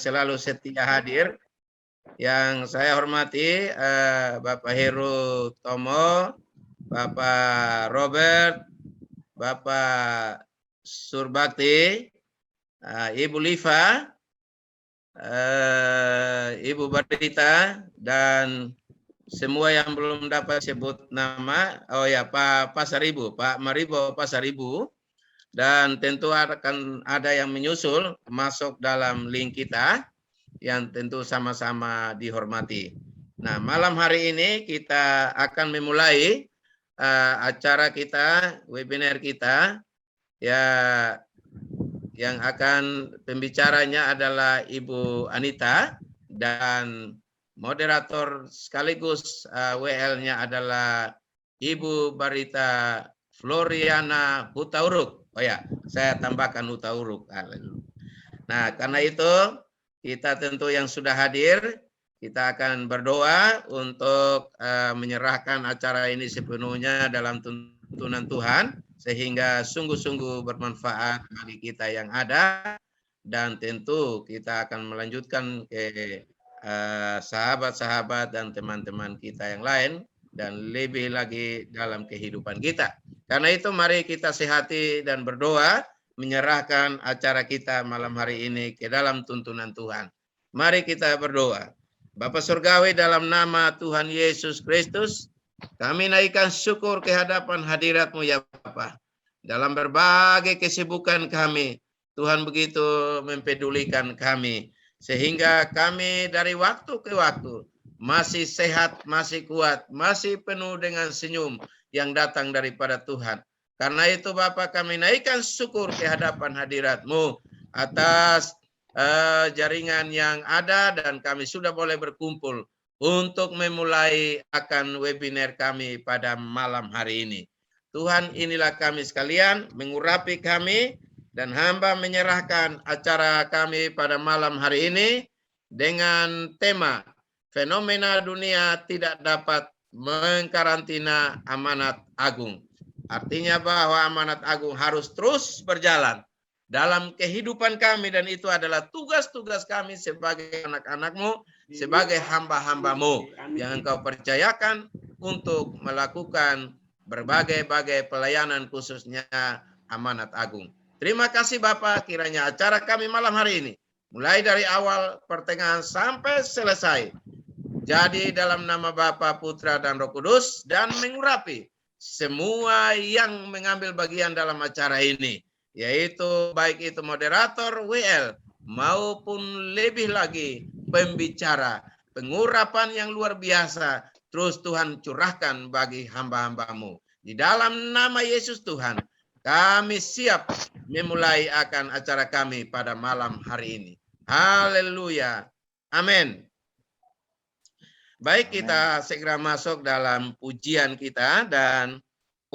selalu setia hadir. Yang saya hormati Bapak Heru Tomo, Bapak Robert, Bapak Surbakti, Ibu Liva, Ibu Barita, dan semua yang belum dapat sebut nama. Oh ya, Pak Pasaribu, Pak Maribo Pasaribu. Dan tentu akan ada yang menyusul masuk dalam link kita yang tentu sama-sama dihormati. Nah, malam hari ini kita akan memulai acara kita, webinar kita, ya, yang akan pembicaranya adalah Ibu Anita dan moderator sekaligus WL-nya adalah Ibu Barita Floriana Hutauruk. Oh ya, saya tambahkan Hutauruk. Nah, karena itu kita tentu yang sudah hadir, kita akan berdoa untuk menyerahkan acara ini sepenuhnya dalam tuntunan Tuhan, sehingga sungguh-sungguh bermanfaat bagi kita yang ada, dan tentu kita akan melanjutkan ke sahabat-sahabat dan teman-teman kita yang lain, dan lebih lagi dalam kehidupan kita. Karena itu mari kita sehati dan berdoa, menyerahkan acara kita malam hari ini ke dalam tuntunan Tuhan. Mari kita berdoa. Bapa Surgawi, dalam nama Tuhan Yesus Kristus, kami naikkan syukur ke hadapan hadirat-Mu ya Bapa. Dalam berbagai kesibukan kami, Tuhan begitu mempedulikan kami, sehingga kami dari waktu ke waktu masih sehat, masih kuat, masih penuh dengan senyum yang datang daripada Tuhan. Karena itu Bapak, kami naikkan syukur ke hadapan hadirat-Mu atas jaringan yang ada, dan kami sudah boleh berkumpul untuk memulai akan webinar kami pada malam hari ini. Tuhan, inilah kami sekalian, mengurapi kami, dan hamba menyerahkan acara kami pada malam hari ini dengan tema fenomena dunia tidak dapat mengkarantina amanat agung. Artinya bahwa amanat agung harus terus berjalan dalam kehidupan kami, dan itu adalah tugas-tugas kami sebagai anak-anak-Mu, sebagai hamba-hamba-Mu yang Engkau percayakan untuk melakukan berbagai-bagai pelayanan, khususnya amanat agung. Terima kasih Bapak, kiranya acara kami malam hari ini, mulai dari awal, pertengahan, sampai selesai, jadi dalam nama Bapa, Putra, dan Roh Kudus, dan mengurapi semua yang mengambil bagian dalam acara ini, yaitu baik itu moderator WL maupun lebih lagi pembicara, pengurapan yang luar biasa terus Tuhan curahkan bagi hamba-hamba-Mu. Di dalam nama Yesus Tuhan, kami siap memulai akan acara kami pada malam hari ini. Haleluya. Amin. Baik, kita segera masuk dalam pujian kita, dan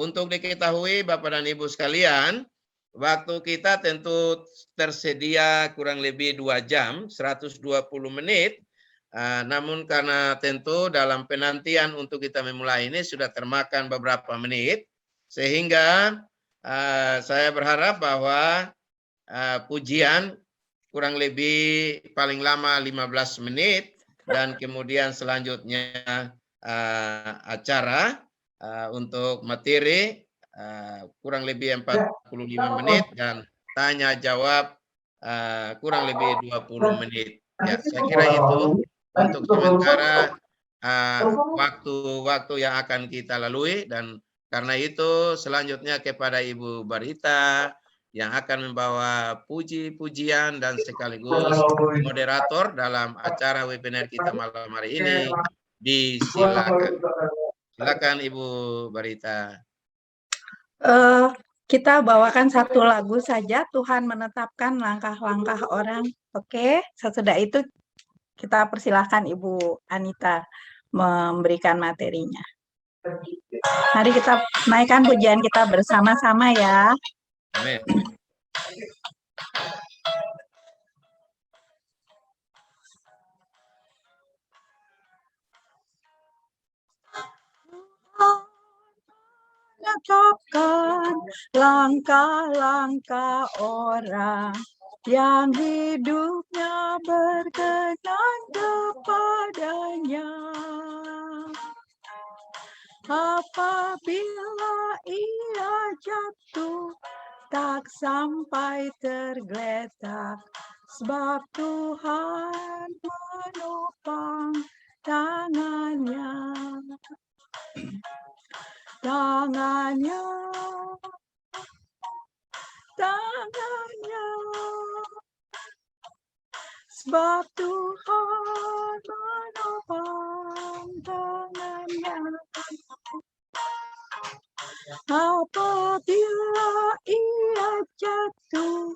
untuk diketahui Bapak dan Ibu sekalian, waktu kita tentu tersedia kurang lebih 2 jam, 120 menit, namun karena tentu dalam penantian untuk kita memulai ini sudah termakan beberapa menit, sehingga saya berharap bahwa pujian kurang lebih paling lama 15 menit, dan kemudian selanjutnya acara untuk materi kurang lebih 45 menit, dan tanya jawab kurang lebih 20 menit. Ya, saya kira itu untuk sementara waktu-waktu yang akan kita lalui, dan karena itu selanjutnya kepada Ibu Barita yang akan membawa puji-pujian dan sekaligus moderator dalam acara webinar kita malam hari ini. Disilakan. Silakan Ibu Barita. Kita bawakan satu lagu saja, Tuhan menetapkan langkah-langkah orang. Oke, sesudah itu kita persilahkan Ibu Anita memberikan materinya. Mari kita naikkan pujian kita bersama-sama ya. Amin. Menetapkan langkah-langkah orang, yang hidupnya berkenan kepadanya. Apabila ia jatuh, tak sampai tergeletak, sebab Tuhan menopang tangannya. Tangannya, tangannya, sebab Tuhan menopang tangannya. Apabila ia jatuh,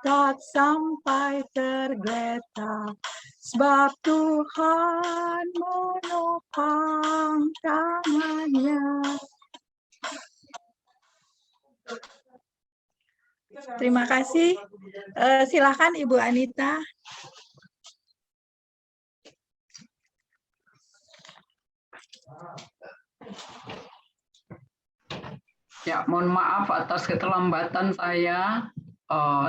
tak sampai tergeletak, sebab Tuhan menopang tangannya. Terima kasih. Silakan Ibu Anita. Ya, mohon maaf atas keterlambatan saya.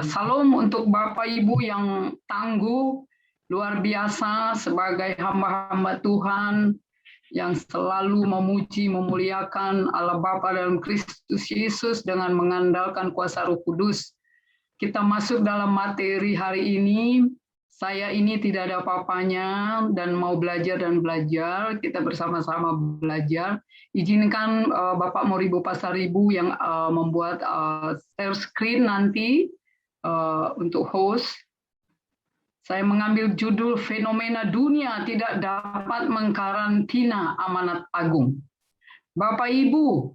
Salam untuk Bapak Ibu yang tangguh, luar biasa sebagai hamba-hamba Tuhan yang selalu memuji, memuliakan Allah Bapa dalam Kristus Yesus dengan mengandalkan kuasa Roh Kudus. Kita masuk dalam materi hari ini. Saya ini tidak ada apa-apanya dan mau belajar dan belajar. Kita bersama-sama belajar. Izinkan Bapak Moribo Pasaribu yang membuat share screen nanti untuk host. Saya mengambil judul fenomena dunia tidak dapat mengkarantina amanat agung. Bapak Ibu,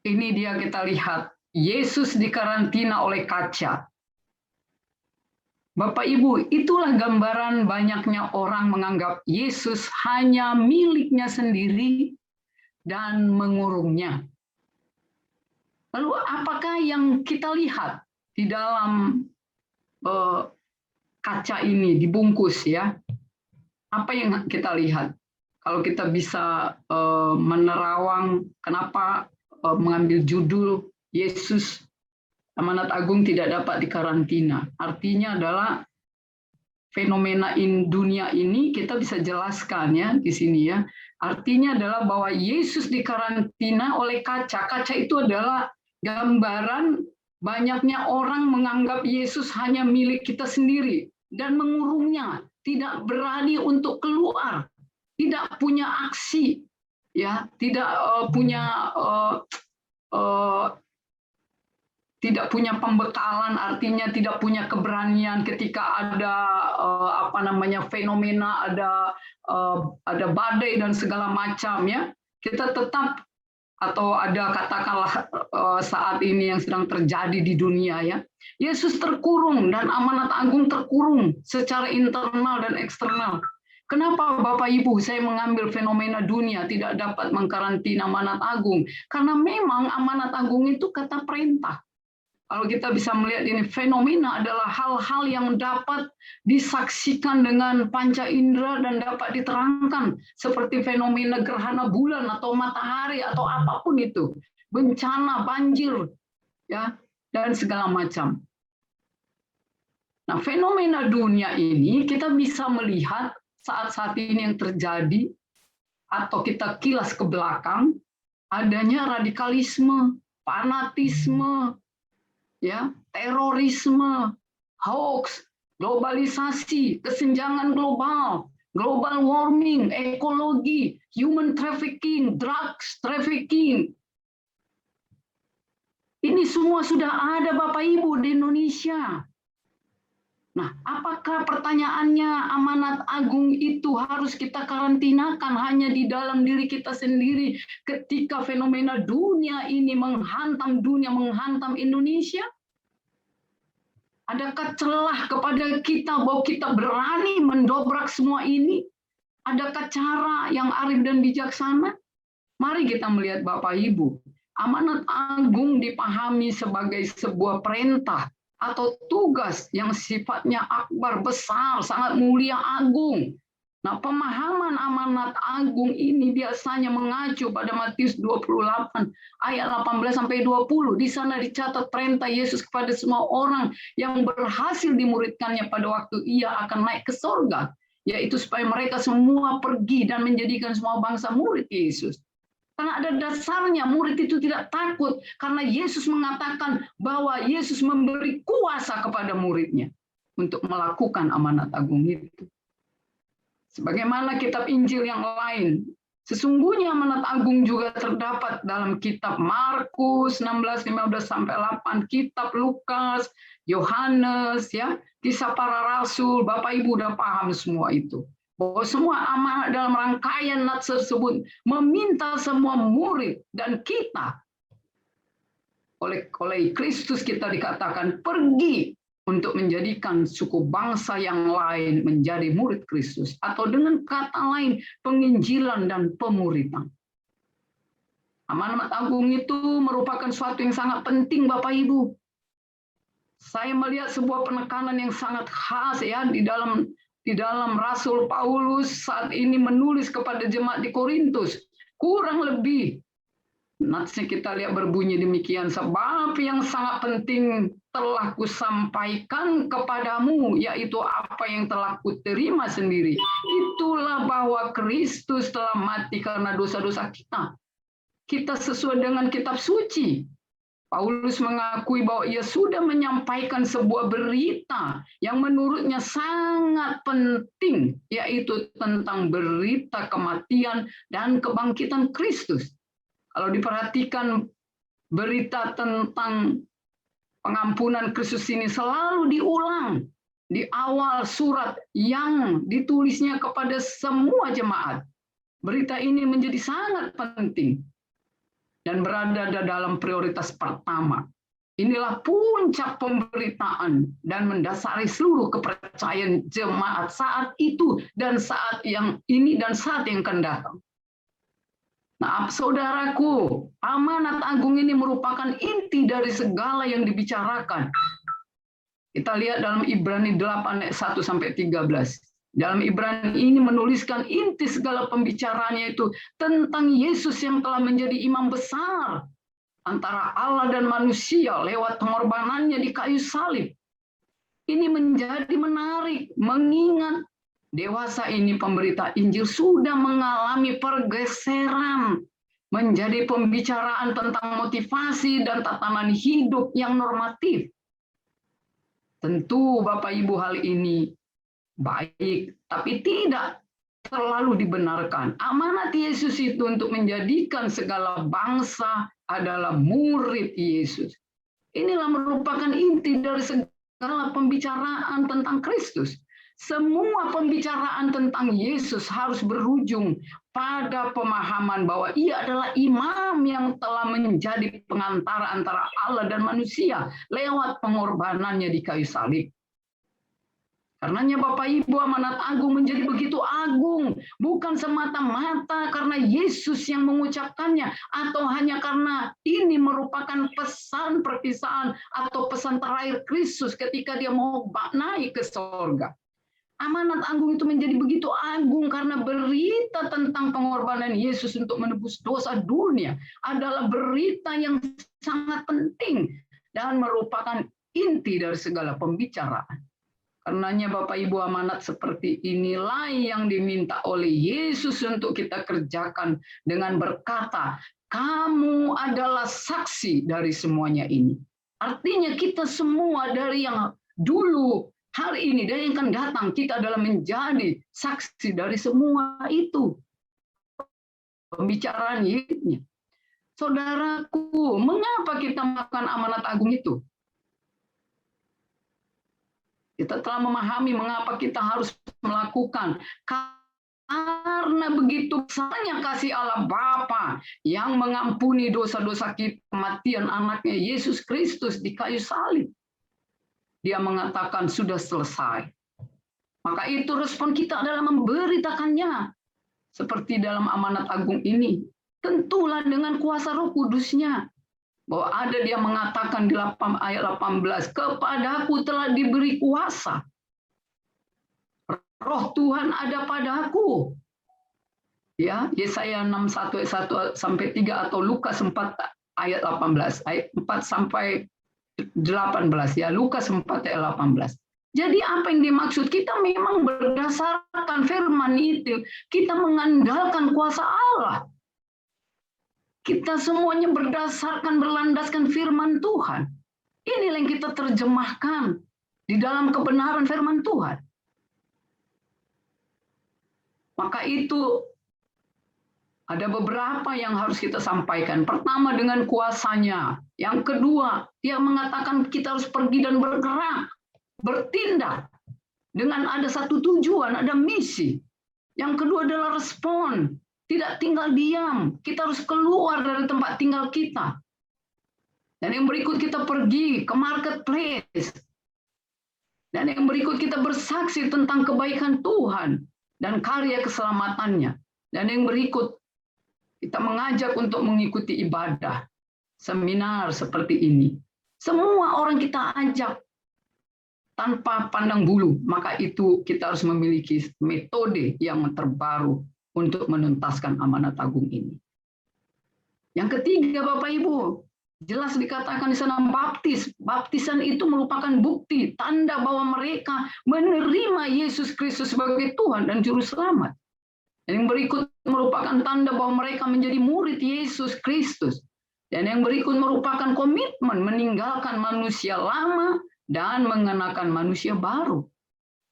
ini dia kita lihat. Yesus dikarantina oleh kaca. Bapak Ibu, itulah gambaran banyaknya orang menganggap Yesus hanya miliknya sendiri dan mengurungnya. Lalu apakah yang kita lihat di dalam kaca ini dibungkus ya? Apa yang kita lihat? Kalau kita bisa menerawang kenapa mengambil judul Yesus amanat agung tidak dapat dikarantina. Artinya adalah fenomena dunia ini kita bisa jelaskan ya di sini ya. Artinya adalah bahwa Yesus dikarantina oleh kaca. Kaca itu adalah gambaran banyaknya orang menganggap Yesus hanya milik kita sendiri dan mengurungnya, tidak berani untuk keluar, tidak punya aksi, ya, tidak tidak punya pembekalan, artinya tidak punya keberanian ketika ada fenomena, ada badai dan segala macam ya. Kita tetap atau ada katakanlah saat ini yang sedang terjadi di dunia ya. Yesus terkurung dan amanat agung terkurung secara internal dan eksternal. Kenapa Bapak Ibu saya mengambil fenomena dunia tidak dapat mengkarantina amanat agung? Karena memang amanat agung itu kata perintah. Kalau kita bisa melihat ini, fenomena adalah hal-hal yang dapat disaksikan dengan panca indera dan dapat diterangkan, seperti fenomena gerhana bulan atau matahari atau apapun itu, bencana, banjir, ya, dan segala macam. Nah, fenomena dunia ini kita bisa melihat saat-saat ini yang terjadi, atau kita kilas ke belakang, adanya radikalisme, fanatisme, ya, terorisme, hoax, globalisasi, kesenjangan global, global warming, ekologi, human trafficking, drugs trafficking. Ini semua sudah ada Bapak Ibu di Indonesia. Nah, apakah pertanyaannya amanat agung itu harus kita karantinakan hanya di dalam diri kita sendiri ketika fenomena dunia ini menghantam dunia, menghantam Indonesia? Adakah celah kepada kita bahwa kita berani mendobrak semua ini? Adakah cara yang arif dan bijaksana? Mari kita melihat Bapak Ibu, amanat agung dipahami sebagai sebuah perintah atau tugas yang sifatnya akbar, besar, sangat mulia, agung. Nah, pemahaman amanat agung ini biasanya mengacu pada Matius 28 ayat 18-20. Di sana dicatat perintah Yesus kepada semua orang yang berhasil dimuridkannya pada waktu ia akan naik ke sorga, yaitu supaya mereka semua pergi dan menjadikan semua bangsa murid Yesus. Karena ada dasarnya murid itu tidak takut, karena Yesus mengatakan bahwa Yesus memberi kuasa kepada muridnya untuk melakukan amanat agung itu. Sebagaimana kitab Injil yang lain, sesungguhnya amanat agung juga terdapat dalam kitab Markus 16:15-8, kitab Lukas, Yohanes, ya, kisah para rasul. Bapak Ibu udah paham semua itu. Bahwa semua amanat dalam rangkaian nats tersebut meminta semua murid dan kita oleh Kristus kita dikatakan pergi untuk menjadikan suku bangsa yang lain menjadi murid Kristus, atau dengan kata lain penginjilan dan pemuridan. Amanat agung itu merupakan suatu yang sangat penting, Bapak Ibu. Saya melihat sebuah penekanan yang sangat khas ya di dalam Rasul Paulus saat ini menulis kepada jemaat di Korintus. Kurang lebih natsnya kita lihat berbunyi demikian, sebab yang sangat penting telah kusampaikan kepadamu, yaitu apa yang telah kuterima sendiri. Itulah bahwa Kristus telah mati karena dosa-dosa kita. Kita sesuai dengan kitab suci. Paulus mengakui bahwa ia sudah menyampaikan sebuah berita yang menurutnya sangat penting, yaitu tentang berita kematian dan kebangkitan Kristus. Kalau diperhatikan berita tentang pengampunan Kristus ini selalu diulang di awal surat yang ditulisnya kepada semua jemaat. Berita ini menjadi sangat penting dan berada dalam prioritas pertama. Inilah puncak pemberitaan dan mendasari seluruh kepercayaan jemaat saat itu dan saat yang ini dan saat yang akan datang. Nah, saudaraku, amanat agung ini merupakan inti dari segala yang dibicarakan. Kita lihat dalam Ibrani 8 ayat 1-13. Dalam Ibrani ini menuliskan inti segala pembicaraannya itu tentang Yesus yang telah menjadi imam besar antara Allah dan manusia lewat pengorbanannya di kayu salib. Ini menjadi menarik, mengingat dewasa ini pemberita Injil sudah mengalami pergeseran menjadi pembicaraan tentang motivasi dan tatanan hidup yang normatif. Tentu Bapak Ibu hal ini baik, tapi tidak terlalu dibenarkan. Amanat Yesus itu untuk menjadikan segala bangsa adalah murid Yesus. Inilah merupakan inti dari segala pembicaraan tentang Kristus. Semua pembicaraan tentang Yesus harus berujung pada pemahaman bahwa ia adalah imam yang telah menjadi pengantara antara Allah dan manusia lewat pengorbanannya di kayu salib. Karenanya Bapak Ibu, amanat agung menjadi begitu agung, bukan semata-mata karena Yesus yang mengucapkannya, atau hanya karena ini merupakan pesan perpisahan atau pesan terakhir Kristus ketika dia mau naik ke sorga. Amanat agung itu menjadi begitu agung karena berita tentang pengorbanan Yesus untuk menebus dosa dunia adalah berita yang sangat penting dan merupakan inti dari segala pembicaraan. Karenanya Bapak Ibu, amanat seperti inilah yang diminta oleh Yesus untuk kita kerjakan dengan berkata, kamu adalah saksi dari semuanya ini. Artinya kita semua dari yang dulu, hari ini, dan yang akan datang, kita adalah menjadi saksi dari semua itu. Pembicaraan hidupnya. Saudaraku, mengapa kita melakukan amanat agung itu? Kita telah memahami mengapa kita harus melakukan. Karena begitu besarnya kasih Allah Bapa yang mengampuni dosa-dosa kita, kematian anaknya Yesus Kristus di kayu salib. Dia mengatakan sudah selesai. Maka itu respon kita adalah memberitakannya. Seperti dalam amanat agung ini. Tentulah dengan kuasa Roh Kudusnya. Bahwa ada dia mengatakan di ayat 18, kepadaku telah diberi kuasa. Roh Tuhan ada padaku. Ya, Yesaya 61 ayat 1 sampai 3 atau Lukas 4 ayat 18, ayat 4 sampai 18 ya, Lukas 4 ayat 18. Jadi apa yang dimaksud? Kita memang berdasarkan firman itu, kita mengandalkan kuasa Allah. Kita semuanya berdasarkan, berlandaskan firman Tuhan. Inilah yang kita terjemahkan di dalam kebenaran firman Tuhan. Maka itu ada beberapa yang harus kita sampaikan. Pertama, dengan kuasanya. Yang kedua, dia mengatakan kita harus pergi dan bergerak, bertindak. Dengan ada satu tujuan, ada misi. Yang kedua adalah respon. Tidak tinggal diam. Kita harus keluar dari tempat tinggal kita. Dan yang berikut kita pergi ke marketplace. Dan yang berikut kita bersaksi tentang kebaikan Tuhan dan karya keselamatannya. Dan yang berikut kita mengajak untuk mengikuti ibadah, seminar seperti ini. Semua orang kita ajak tanpa pandang bulu. Maka itu kita harus memiliki metode yang terbaru untuk menuntaskan amanat agung ini. Yang ketiga, Bapak Ibu, jelas dikatakan di sana baptis. Baptisan itu merupakan bukti, tanda bahwa mereka menerima Yesus Kristus sebagai Tuhan dan Juru Selamat. Dan yang berikut merupakan tanda bahwa mereka menjadi murid Yesus Kristus. Dan yang berikut merupakan komitmen meninggalkan manusia lama dan mengenakan manusia baru.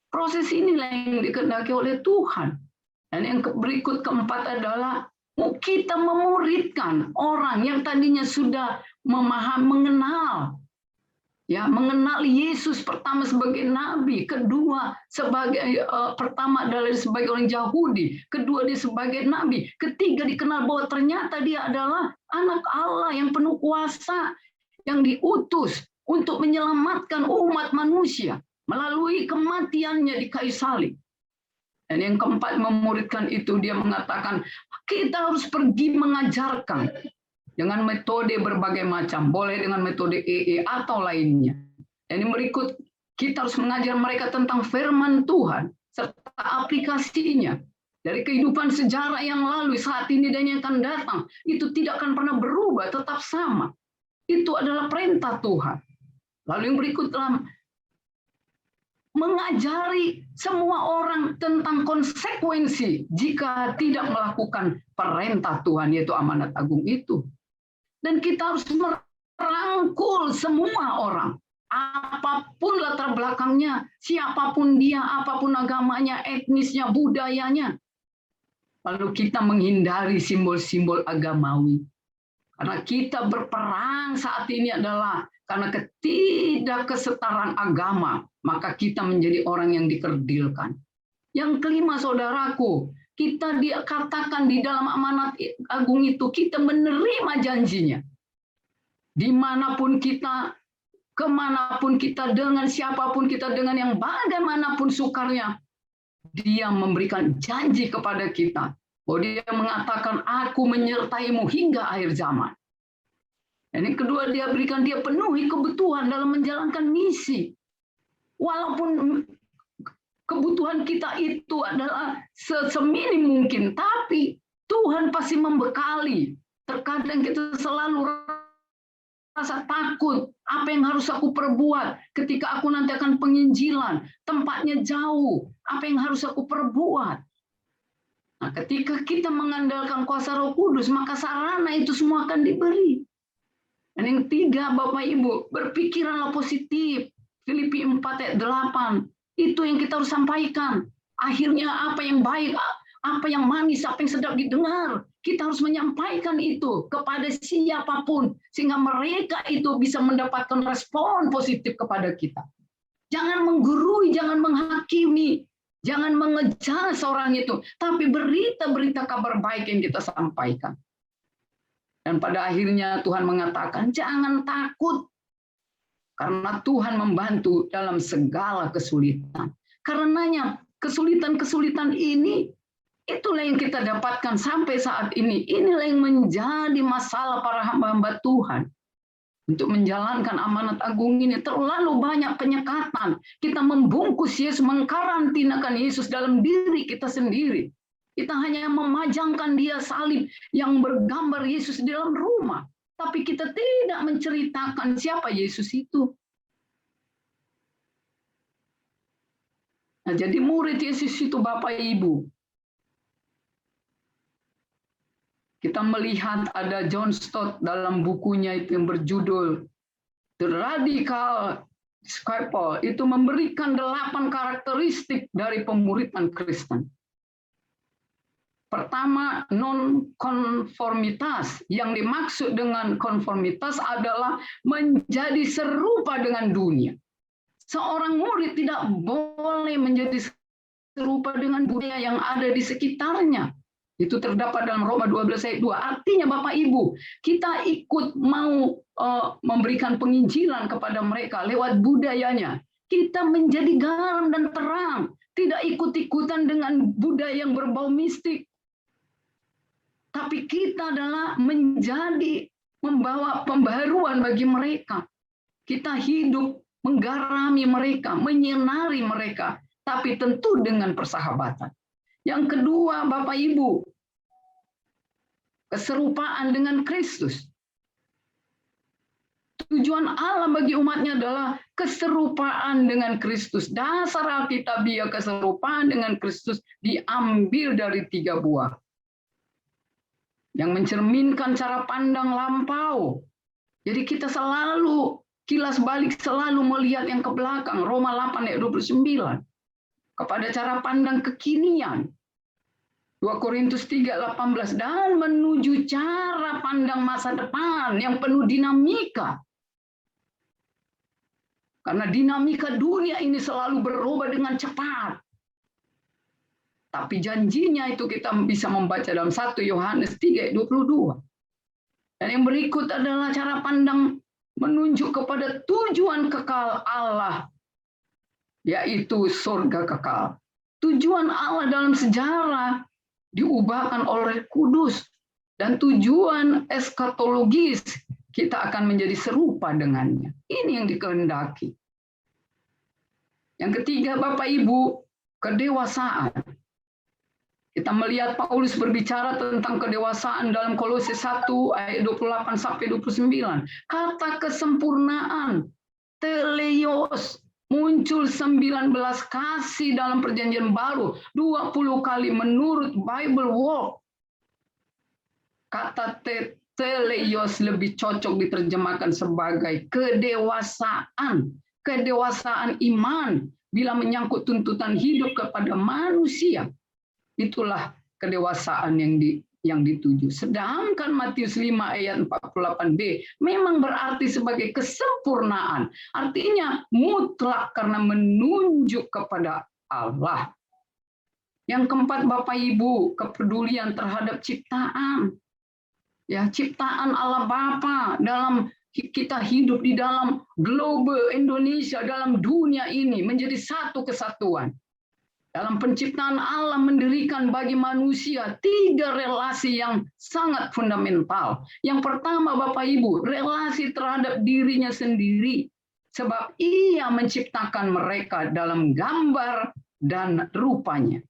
Proses inilah yang dikehendaki oleh Tuhan. Dan yang berikut keempat adalah kita memuridkan orang yang tadinya sudah mengenal. Ya, mengenal Yesus pertama sebagai nabi, kedua sebagai pertama adalah sebagai orang Yahudi, kedua dia sebagai nabi, ketiga dikenal bahwa ternyata dia adalah anak Allah yang penuh kuasa, yang diutus untuk menyelamatkan umat manusia melalui kematiannya di kayu salib. Dan yang keempat, memuridkan itu dia mengatakan kita harus pergi mengajarkan dengan metode berbagai macam, boleh dengan metode EE atau lainnya. Dan yang berikut, kita harus mengajar mereka tentang firman Tuhan, serta aplikasinya. Dari kehidupan sejarah yang lalu, saat ini dan yang akan datang, itu tidak akan pernah berubah, tetap sama. Itu adalah perintah Tuhan. Lalu yang berikut, mengajari semua orang tentang konsekuensi jika tidak melakukan perintah Tuhan, yaitu amanat agung itu. Dan kita harus merangkul semua orang, apapun latar belakangnya, siapapun dia, apapun agamanya, etnisnya, budayanya. Lalu kita menghindari simbol-simbol agamawi. Karena kita berperang saat ini adalah karena ketidakkesetaraan agama, maka kita menjadi orang yang dikerdilkan. Yang kelima, saudaraku, kita dikatakan di dalam amanat agung itu, kita menerima janjinya. Dimanapun kita, kemanapun kita, dengan siapapun kita, dengan yang bagaimanapun sukarnya, dia memberikan janji kepada kita. Bahwa dia mengatakan, aku menyertaimu hingga akhir zaman. Dan yang kedua, dia penuhi kebutuhan dalam menjalankan misi. Walaupun kebutuhan kita itu adalah seminim mungkin, tapi Tuhan pasti membekali. Terkadang kita selalu rasa takut, apa yang harus aku perbuat ketika aku nanti akan penginjilan, tempatnya jauh, apa yang harus aku perbuat. Nah, ketika kita mengandalkan kuasa Roh Kudus, maka sarana itu semua akan diberi. Dan yang tiga, Bapak Ibu, berpikiranlah positif. Filipi 4 ayat 8. Itu yang kita harus sampaikan. Akhirnya apa yang baik, apa yang manis, apa yang sedap didengar. Kita harus menyampaikan itu kepada siapapun. Sehingga mereka itu bisa mendapatkan respon positif kepada kita. Jangan menggurui, jangan menghakimi. Jangan mengejar seorang itu. Tapi berita-berita kabar baik yang kita sampaikan. Dan pada akhirnya Tuhan mengatakan, jangan takut. Karena Tuhan membantu dalam segala kesulitan. Karenanya kesulitan-kesulitan ini, itulah yang kita dapatkan sampai saat ini. Inilah yang menjadi masalah para hamba-hamba Tuhan. untuk menjalankan amanat agung ini. Terlalu banyak penyekatan. Kita membungkus Yesus, mengkarantinakan Yesus dalam diri kita sendiri. Kita hanya memajangkan dia salib yang bergambar Yesus di dalam rumah. Tapi kita tidak menceritakan siapa Yesus itu. Nah, jadi murid Yesus itu Bapak Ibu. Kita melihat ada John Stott dalam bukunya itu yang berjudul The Radical Disciple, itu memberikan 8 karakteristik dari pemuridan Kristen. Pertama, non-konformitas. Yang dimaksud dengan konformitas adalah menjadi serupa dengan dunia. Seorang murid tidak boleh menjadi serupa dengan dunia yang ada di sekitarnya. Itu terdapat dalam Roma 12 ayat 2. Artinya Bapak Ibu, kita ikut mau memberikan penginjilan kepada mereka lewat budayanya. Kita menjadi garam dan terang. Tidak ikut-ikutan dengan budaya yang berbau mistik. Tapi kita adalah membawa pembaharuan bagi mereka. Kita hidup menggarami mereka, menyinari mereka. Tapi tentu dengan persahabatan. Yang kedua, Bapak Ibu, keserupaan dengan Kristus. Tujuan Allah bagi umatnya adalah keserupaan dengan Kristus. Dasar Alkitabiah keserupaan dengan Kristus diambil dari 3 buah. Yang mencerminkan cara pandang lampau. Jadi kita selalu kilas balik, selalu melihat yang ke belakang. Roma 8 ayat 29. Kepada cara pandang kekinian. 2 Korintus 3:18 dan menuju cara pandang masa depan yang penuh dinamika. Karena dinamika dunia ini selalu berubah dengan cepat. Tapi janjinya itu kita bisa membaca dalam 1 Yohanes 3:22. Dan yang berikut adalah cara pandang menunjuk kepada tujuan kekal Allah, yaitu surga kekal. Tujuan Allah dalam sejarah diubahkan oleh kudus. Dan tujuan eskatologis, kita akan menjadi serupa dengannya. Ini yang dikehendaki. Yang ketiga, Bapak Ibu, kedewasaan. Kita melihat Paulus berbicara tentang kedewasaan dalam Kolose 1 ayat 28 sampai 29. Kata kesempurnaan, teleios, muncul 19 kasih dalam perjanjian baru, 20 kali menurut Bible Walk. Kata teleios lebih cocok diterjemahkan sebagai kedewasaan, kedewasaan iman bila menyangkut tuntutan hidup kepada manusia. Itulah kedewasaan yang dituju. Sedangkan Matius 5 ayat 48b memang berarti sebagai kesempurnaan. Artinya mutlak karena menunjuk kepada Allah. Yang keempat, Bapak Ibu, kepedulian terhadap ciptaan. Ya, ciptaan Allah Bapa dalam kita hidup di dalam global Indonesia, dalam dunia ini menjadi satu kesatuan. Dalam penciptaan Allah mendirikan bagi manusia 3 relasi yang sangat fundamental. Yang pertama, Bapak Ibu, relasi terhadap dirinya sendiri. Sebab Ia menciptakan mereka dalam gambar dan rupanya.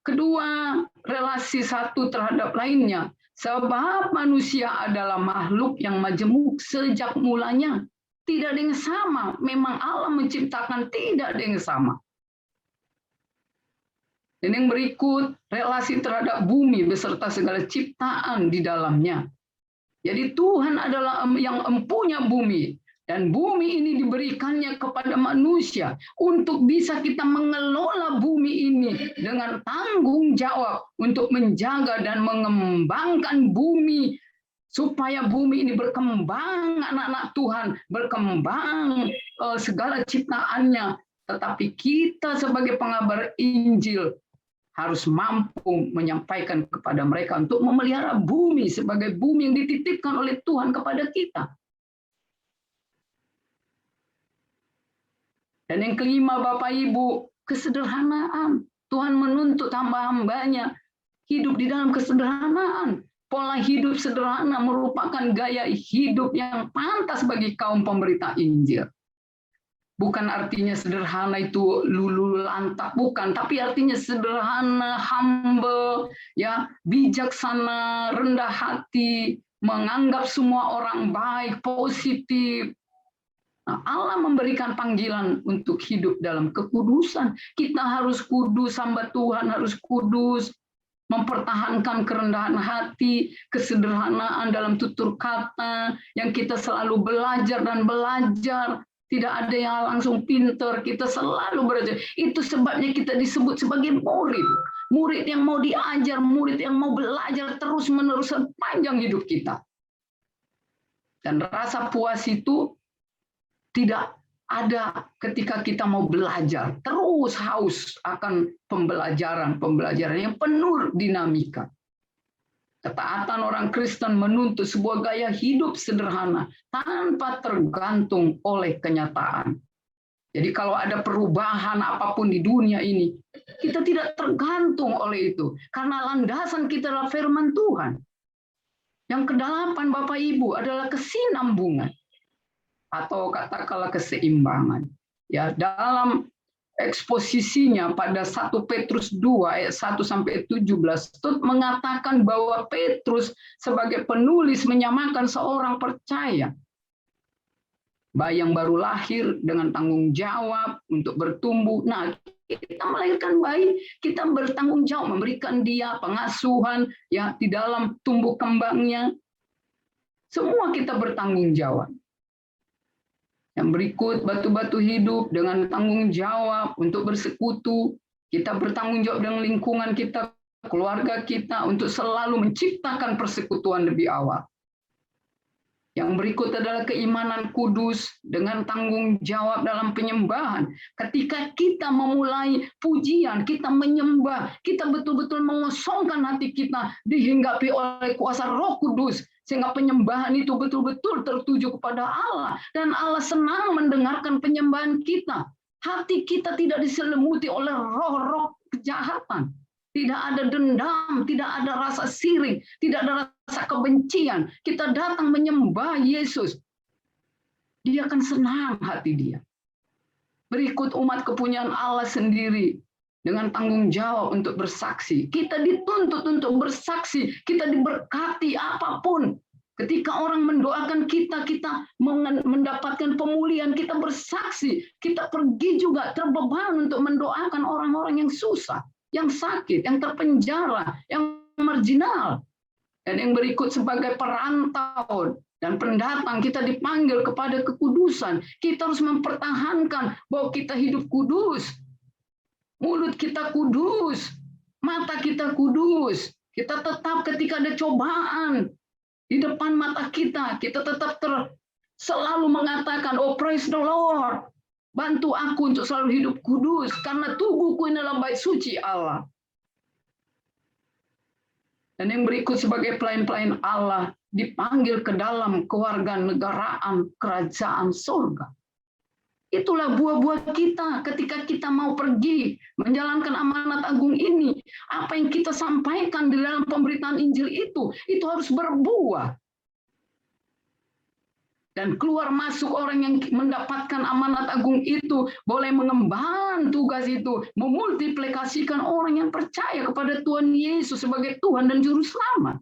Kedua, relasi satu terhadap lainnya. Sebab manusia adalah makhluk yang majemuk sejak mulanya. Tidak ada yang sama. Memang Allah menciptakan tidak ada yang sama. Dan yang berikut, relasi terhadap bumi beserta segala ciptaan di dalamnya. Jadi Tuhan adalah yang empunya bumi. Dan bumi ini diberikannya kepada manusia. Untuk bisa kita mengelola bumi ini dengan tanggung jawab. Untuk menjaga dan mengembangkan bumi. Supaya bumi ini berkembang, anak-anak Tuhan. Berkembang segala ciptaannya. Tetapi kita sebagai pengabar Injil harus mampu menyampaikan kepada mereka untuk memelihara bumi sebagai bumi yang dititipkan oleh Tuhan kepada kita. Dan yang kelima, Bapak Ibu, kesederhanaan. Tuhan menuntut hamba-hambanya hidup di dalam kesederhanaan. Pola hidup sederhana merupakan gaya hidup yang pantas bagi kaum pemberita Injil. Bukan artinya sederhana itu lulu lantak, bukan, tapi artinya sederhana, humble, ya, bijaksana, rendah hati, menganggap semua orang baik, positif. Nah, Allah memberikan panggilan untuk hidup dalam kekudusan. Kita harus kudus, hamba Tuhan harus kudus, mempertahankan kerendahan hati, kesederhanaan dalam tutur kata, yang kita selalu belajar dan belajar. Tidak ada yang langsung pinter, kita selalu belajar. Itu sebabnya kita disebut sebagai murid. Murid yang mau diajar, murid yang mau belajar terus-menerus sepanjang hidup kita. Dan rasa puas itu tidak ada ketika kita mau belajar. Terus haus akan pembelajaran yang penuh dinamika. Ketaatan orang Kristen menuntut sebuah gaya hidup sederhana tanpa tergantung oleh kenyataan. Jadi kalau ada perubahan apapun di dunia ini, kita tidak tergantung oleh itu. Karena landasan kita adalah firman Tuhan. Yang kedelapan Bapak Ibu adalah kesinambungan. Atau katakanlah keseimbangan. Ya, dalam eksposisinya pada 1 Petrus 2 ayat 1 sampai 17 itu mengatakan bahwa Petrus sebagai penulis menyamakan seorang percaya, bayi yang baru lahir dengan tanggung jawab untuk bertumbuh. Nah, kita melahirkan bayi, kita bertanggung jawab memberikan dia pengasuhan ya di dalam tumbuh kembangnya. Semua kita bertanggung jawab. Yang berikut, batu-batu hidup dengan tanggung jawab untuk bersekutu. Kita bertanggung jawab dengan lingkungan kita, keluarga kita, untuk selalu menciptakan persekutuan lebih awal. Yang berikut adalah keimanan kudus dengan tanggung jawab dalam penyembahan. Ketika kita memulai pujian, kita menyembah, kita betul-betul mengosongkan hati kita, dihinggapi oleh kuasa Roh Kudus, sehingga penyembahan itu betul-betul tertuju kepada Allah. Dan Allah senang mendengarkan penyembahan kita. Hati kita tidak diselimuti oleh roh-roh kejahatan. Tidak ada dendam, tidak ada rasa sirik, tidak ada rasa kebencian. Kita datang menyembah Yesus. Dia akan senang hati dia. Berikut umat kepunyaan Allah sendiri dengan tanggung jawab untuk bersaksi. Kita dituntut untuk bersaksi, kita diberkati apapun. Ketika orang mendoakan kita, kita mendapatkan pemulihan, kita bersaksi. Kita pergi juga terbeban untuk mendoakan orang-orang yang susah, yang sakit, yang terpenjara, yang marginal. Dan yang berikut sebagai perantau dan pendatang, kita dipanggil kepada kekudusan. Kita harus mempertahankan bahwa kita hidup kudus. Mulut kita kudus, mata kita kudus. Kita tetap ketika ada cobaan di depan mata kita tetap selalu mengatakan, oh praise the Lord. Bantu aku untuk selalu hidup kudus, karena tubuhku ini adalah bait suci Allah. Dan yang berikut sebagai pelayan-pelayan Allah, dipanggil ke dalam kewarganegaraan kerajaan surga. Itulah buah-buah kita ketika kita mau pergi menjalankan amanat agung ini. Apa yang kita sampaikan di dalam pemberitaan Injil itu harus berbuah. Dan keluar masuk orang yang mendapatkan amanat agung itu boleh mengemban tugas itu, memultiplikasikan orang yang percaya kepada Tuhan Yesus sebagai Tuhan dan Juru Selamat.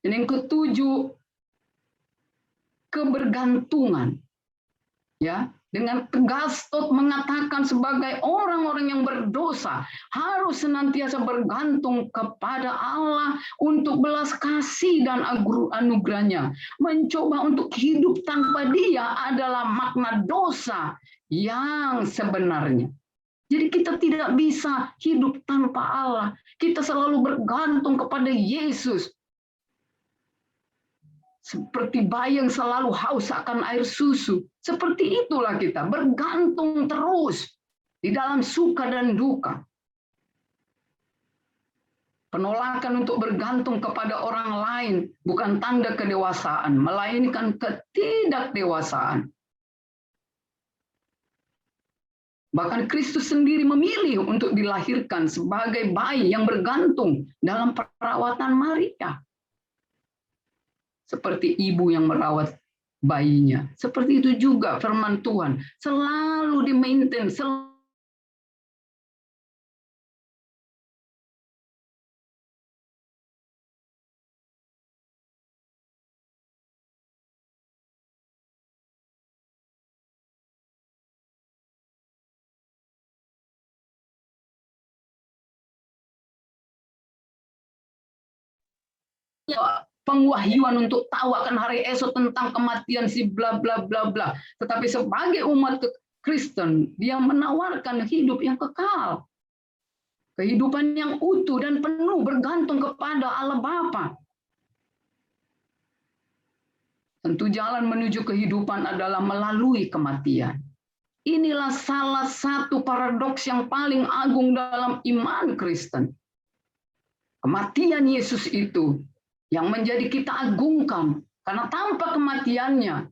Dan yang ketujuh, kebergantungan. Ya, dengan tegas Tot mengatakan sebagai orang-orang yang berdosa harus senantiasa bergantung kepada Allah untuk belas kasih dan anugerahnya. Mencoba untuk hidup tanpa Dia adalah makna dosa yang sebenarnya. Jadi kita tidak bisa hidup tanpa Allah. Kita selalu bergantung kepada Yesus. Seperti bayi yang selalu haus akan air susu. Seperti itulah kita, bergantung terus di dalam suka dan duka. Penolakan untuk bergantung kepada orang lain bukan tanda kedewasaan, melainkan ketidakdewasaan. Bahkan Kristus sendiri memilih untuk dilahirkan sebagai bayi yang bergantung dalam perawatan Maria. seperti ibu yang merawat bayinya. Seperti itu juga firman Tuhan, selalu di-maintain, pengwahyuan untuk tahu akan hari esok tentang kematian si bla bla bla bla. Tetapi sebagai umat Kristen, dia menawarkan hidup yang kekal. Kehidupan yang utuh dan penuh bergantung kepada Allah Bapa. Tentu jalan menuju kehidupan adalah melalui kematian. Inilah salah satu paradoks yang paling agung dalam iman Kristen. Kematian Yesus itu yang menjadi kita agungkan, karena tanpa kematiannya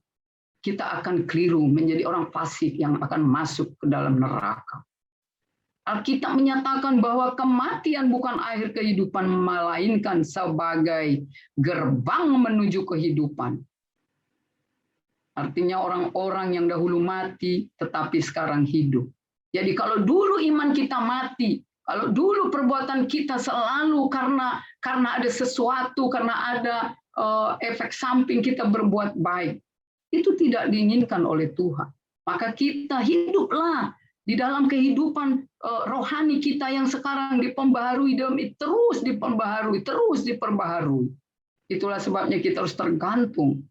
kita akan keliru menjadi orang fasik yang akan masuk ke dalam neraka. Alkitab menyatakan bahwa kematian bukan akhir kehidupan, melainkan sebagai gerbang menuju kehidupan. Artinya orang-orang yang dahulu mati tetapi sekarang hidup. Jadi kalau dulu iman kita mati, kalau dulu perbuatan kita selalu karena ada sesuatu, karena ada efek samping kita berbuat baik, itu tidak diinginkan oleh Tuhan. Maka kita hiduplah di dalam kehidupan rohani kita yang sekarang diperbaharui, terus diperbaharui. Itulah sebabnya kita harus tergantung.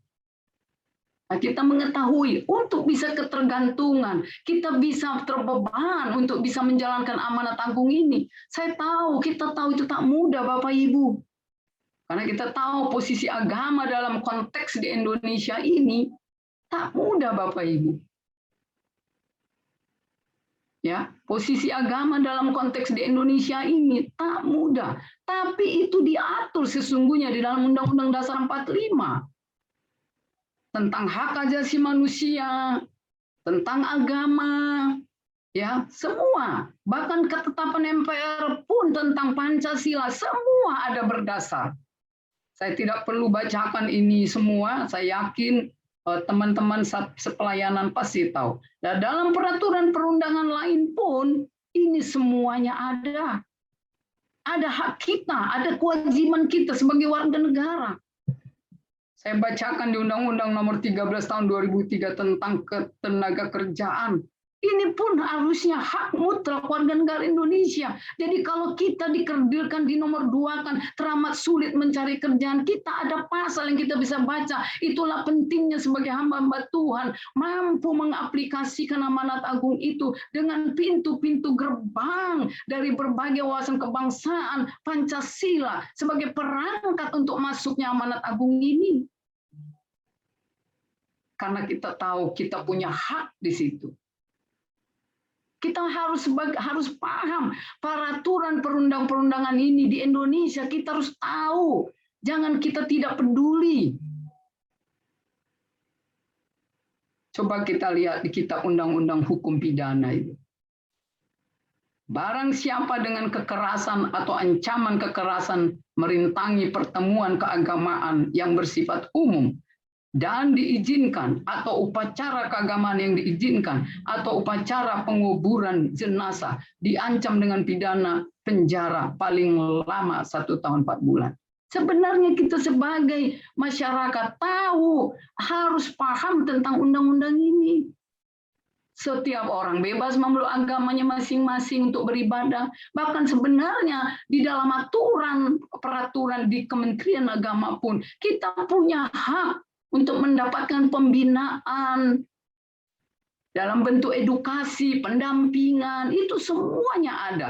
Nah, kita mengetahui untuk bisa ketergantungan, kita bisa terbeban untuk bisa menjalankan amanat agung ini. Kita tahu itu tak mudah, Bapak Ibu. Karena kita tahu posisi agama dalam konteks di Indonesia ini tak mudah, Bapak Ibu. Ya, posisi agama dalam konteks di Indonesia ini tak mudah, tapi itu diatur sesungguhnya di dalam Undang-Undang Dasar 45. Tentang hak asasi manusia, tentang agama, ya semua. Bahkan ketetapan MPR pun tentang Pancasila, semua ada berdasar. Saya tidak perlu bacakan ini semua, saya yakin teman-teman sepelayanan pasti tahu. Dan dalam peraturan perundangan lain pun, ini semuanya ada. Ada hak kita, ada kewajiban kita sebagai warga negara. Saya bacakan di Undang-Undang Nomor 13 Tahun 2003 tentang ketenaga kerjaan. Ini pun harusnya hak mutlak warga negara Indonesia. Jadi kalau kita dikerdilkan di nomor 2 kan teramat sulit mencari kerjaan, kita ada pasal yang kita bisa baca. Itulah pentingnya sebagai hamba-hamba Tuhan mampu mengaplikasikan amanat agung itu dengan pintu-pintu gerbang dari berbagai wawasan kebangsaan Pancasila sebagai perangkat untuk masuknya amanat agung ini. Karena kita tahu kita punya hak di situ. Kita harus paham peraturan perundang-perundangan ini di Indonesia. Kita harus tahu. Jangan kita tidak peduli. Coba kita lihat di kitab Undang-Undang Hukum Pidana itu. Barang siapa dengan kekerasan atau ancaman kekerasan merintangi pertemuan keagamaan yang bersifat umum, dan diizinkan, atau upacara keagamaan yang diizinkan, atau upacara penguburan jenazah, diancam dengan pidana penjara paling lama 1 tahun 4 bulan. Sebenarnya kita sebagai masyarakat tahu, harus paham tentang undang-undang ini. Setiap orang bebas memeluk agamanya masing-masing untuk beribadah. Bahkan sebenarnya di dalam peraturan di Kementerian Agama pun, kita punya hak untuk mendapatkan pembinaan dalam bentuk edukasi, pendampingan, itu semuanya ada.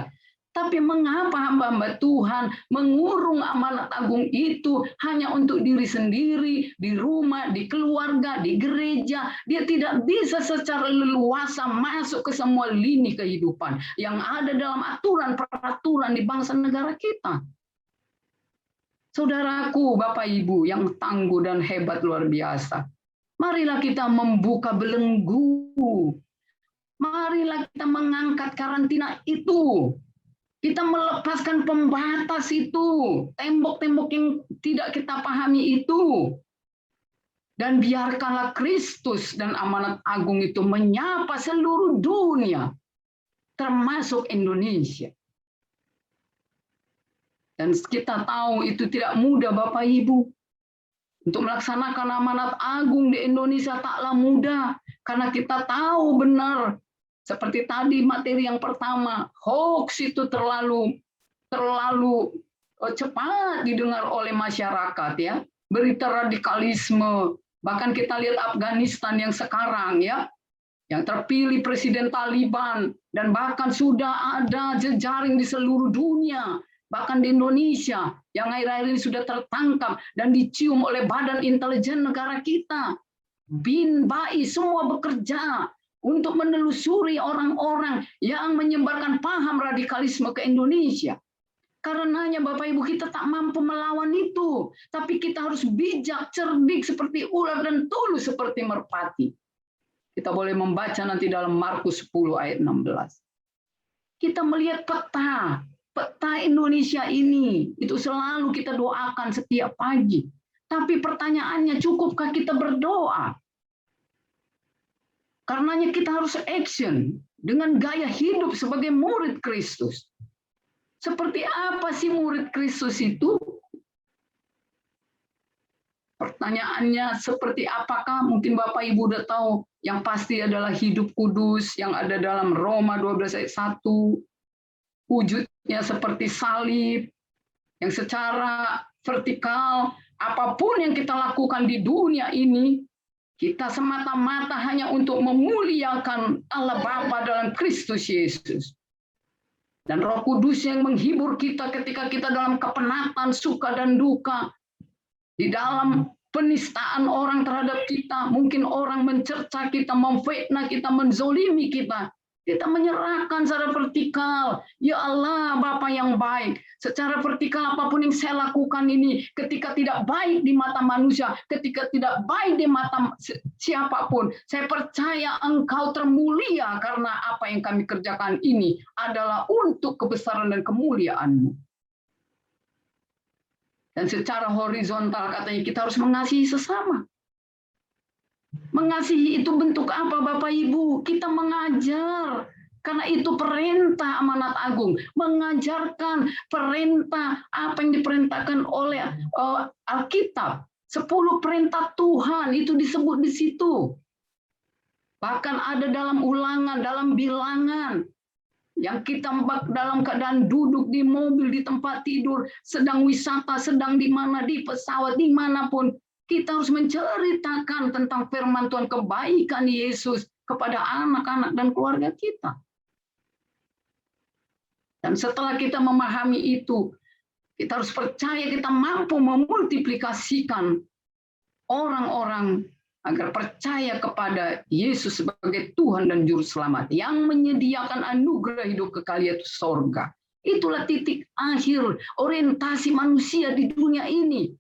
Tapi mengapa hamba-hamba Tuhan mengurung amanat agung itu hanya untuk diri sendiri, di rumah, di keluarga, di gereja? Dia tidak bisa secara leluasa masuk ke semua lini kehidupan yang ada dalam aturan-peraturan di bangsa negara kita. Saudaraku, Bapak Ibu yang tangguh dan hebat luar biasa, marilah kita membuka belenggu. Marilah kita mengangkat karantina itu. Kita melepaskan pembatas itu, tembok-tembok yang tidak kita pahami itu. Dan biarkanlah Kristus dan amanat agung itu menyapa seluruh dunia, termasuk Indonesia. Dan kita tahu itu tidak mudah Bapak Ibu. Untuk melaksanakan amanat agung di Indonesia taklah mudah. Karena kita tahu benar, seperti tadi materi yang pertama, hoax itu terlalu cepat didengar oleh masyarakat, ya. Berita radikalisme, bahkan kita lihat Afghanistan yang sekarang, ya, yang terpilih Presiden Taliban, dan bahkan sudah ada jejaring di seluruh dunia, bahkan di Indonesia, yang akhir-akhir ini sudah tertangkap dan dicium oleh Badan Intelijen Negara kita. BIN, BAI, semua bekerja untuk menelusuri orang-orang yang menyebarkan paham radikalisme ke Indonesia. Karenanya Bapak Ibu, kita tak mampu melawan itu, tapi kita harus bijak, cerdik seperti ular dan tulus seperti merpati. Kita boleh membaca nanti dalam Markus 10 ayat 16. Kita melihat peta Indonesia ini, itu selalu kita doakan setiap pagi. Tapi pertanyaannya, cukupkah kita berdoa? Karenanya kita harus action dengan gaya hidup sebagai murid Kristus. Seperti apa sih murid Kristus itu? Pertanyaannya seperti apakah? Mungkin Bapak Ibu udah tahu, yang pasti adalah hidup kudus yang ada dalam Roma 12 ayat 1. Wujudnya seperti salib, yang secara vertikal, apapun yang kita lakukan di dunia ini, kita semata-mata hanya untuk memuliakan Allah Bapa dalam Kristus Yesus. Dan Roh Kudus yang menghibur kita ketika kita dalam kepenatan, suka dan duka. Di dalam penistaan orang terhadap kita, mungkin orang mencerca kita, memfitnah kita, menzolimi kita. Kita menyerahkan secara vertikal. Ya Allah, Bapa yang baik. Secara vertikal apapun yang saya lakukan ini, ketika tidak baik di mata manusia, ketika tidak baik di mata siapapun, saya percaya Engkau termulia karena apa yang kami kerjakan ini adalah untuk kebesaran dan kemuliaan-Mu. Dan secara horizontal katanya kita harus mengasihi sesama. Mengasihi itu bentuk apa Bapak Ibu? Kita mengajar. Karena itu perintah amanat agung. Mengajarkan perintah apa yang diperintahkan oleh Alkitab. 10 perintah Tuhan itu disebut di situ. Bahkan ada dalam Ulangan, dalam Bilangan. Yang kita dalam keadaan duduk di mobil, di tempat tidur, sedang wisata, sedang di mana, di pesawat, dimanapun. Kita harus menceritakan tentang firman Tuhan, kebaikan Yesus kepada anak-anak dan keluarga kita. Dan setelah kita memahami itu, kita harus percaya kita mampu memultiplikasikan orang-orang agar percaya kepada Yesus sebagai Tuhan dan Juru Selamat yang menyediakan anugerah hidup kekal yaitu sorga. Itulah titik akhir orientasi manusia di dunia ini.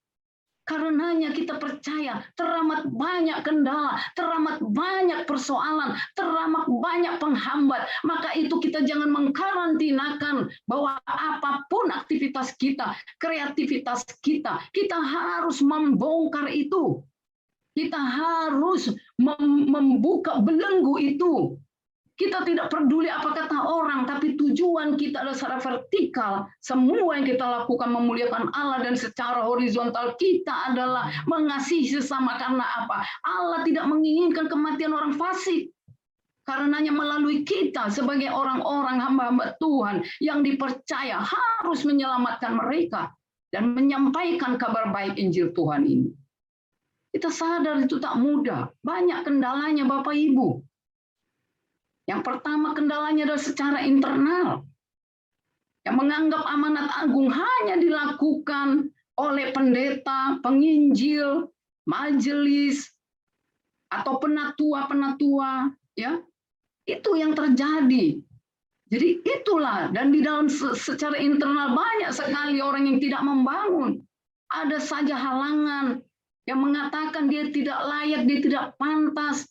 Karenanya kita percaya teramat banyak kendala, teramat banyak persoalan, teramat banyak penghambat. Maka itu kita jangan mengkarantinakan bahwa apapun aktivitas kita, kreativitas kita, kita harus membongkar itu. Kita harus membuka belenggu itu. Kita tidak peduli apa kata orang, tapi tujuan kita adalah secara vertikal. Semua yang kita lakukan memuliakan Allah, dan secara horizontal kita adalah mengasihi sesama. Karena apa? Allah tidak menginginkan kematian orang fasik. Karenanya melalui kita sebagai orang-orang hamba-hamba Tuhan yang dipercaya harus menyelamatkan mereka dan menyampaikan kabar baik Injil Tuhan ini. Kita sadar itu tak mudah. Banyak kendalanya Bapak Ibu. Yang pertama kendalanya adalah secara internal. Yang menganggap amanat agung hanya dilakukan oleh pendeta, penginjil, majelis, atau penatua-penatua, ya. Itu yang terjadi. Jadi itulah, dan di dalam secara internal banyak sekali orang yang tidak membangun. Ada saja halangan yang mengatakan dia tidak layak, dia tidak pantas.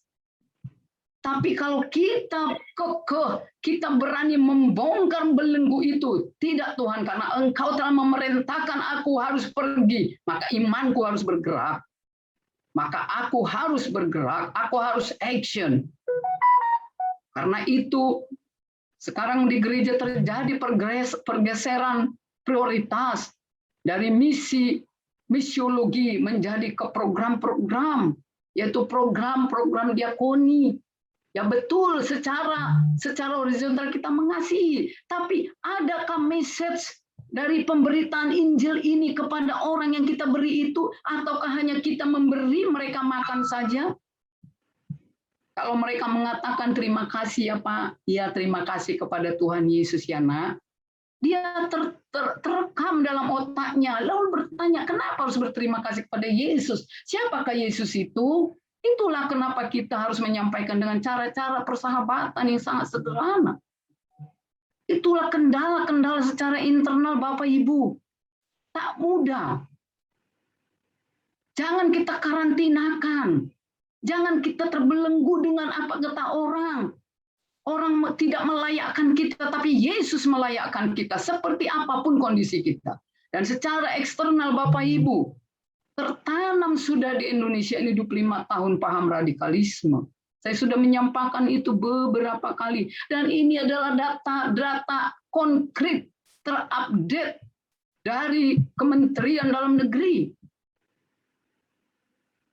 Tapi kalau kita kekeh, kita berani membongkar belenggu itu. Tidak Tuhan, karena Engkau telah memerintahkan aku harus pergi. Maka imanku harus bergerak. maka aku harus bergerak, aku harus action. Karena itu sekarang di gereja terjadi pergeseran prioritas dari misiologi menjadi ke program-program, yaitu program-program diakoni. Ya betul, secara horizontal kita mengasihi, tapi adakah message dari pemberitaan Injil ini kepada orang yang kita beri itu, ataukah hanya kita memberi mereka makan saja? Kalau mereka mengatakan terima kasih ya Pak, ya terima kasih kepada Tuhan Yesus ya nak, dia terekam dalam otaknya, lalu bertanya kenapa harus berterima kasih kepada Yesus? Siapakah Yesus itu? Itulah kenapa kita harus menyampaikan dengan cara-cara persahabatan yang sangat sederhana. Itulah kendala-kendala secara internal Bapak Ibu. Tak mudah. Jangan kita karantinakan. Jangan kita terbelenggu dengan apa kata orang. Orang tidak melayakkan kita, tapi Yesus melayakkan kita seperti apapun kondisi kita. Dan secara eksternal Bapak Ibu, tertanam sudah di Indonesia ini 25 tahun paham radikalisme. Saya sudah menyampaikan itu beberapa kali. Dan ini adalah data konkret terupdate dari Kementerian Dalam Negeri.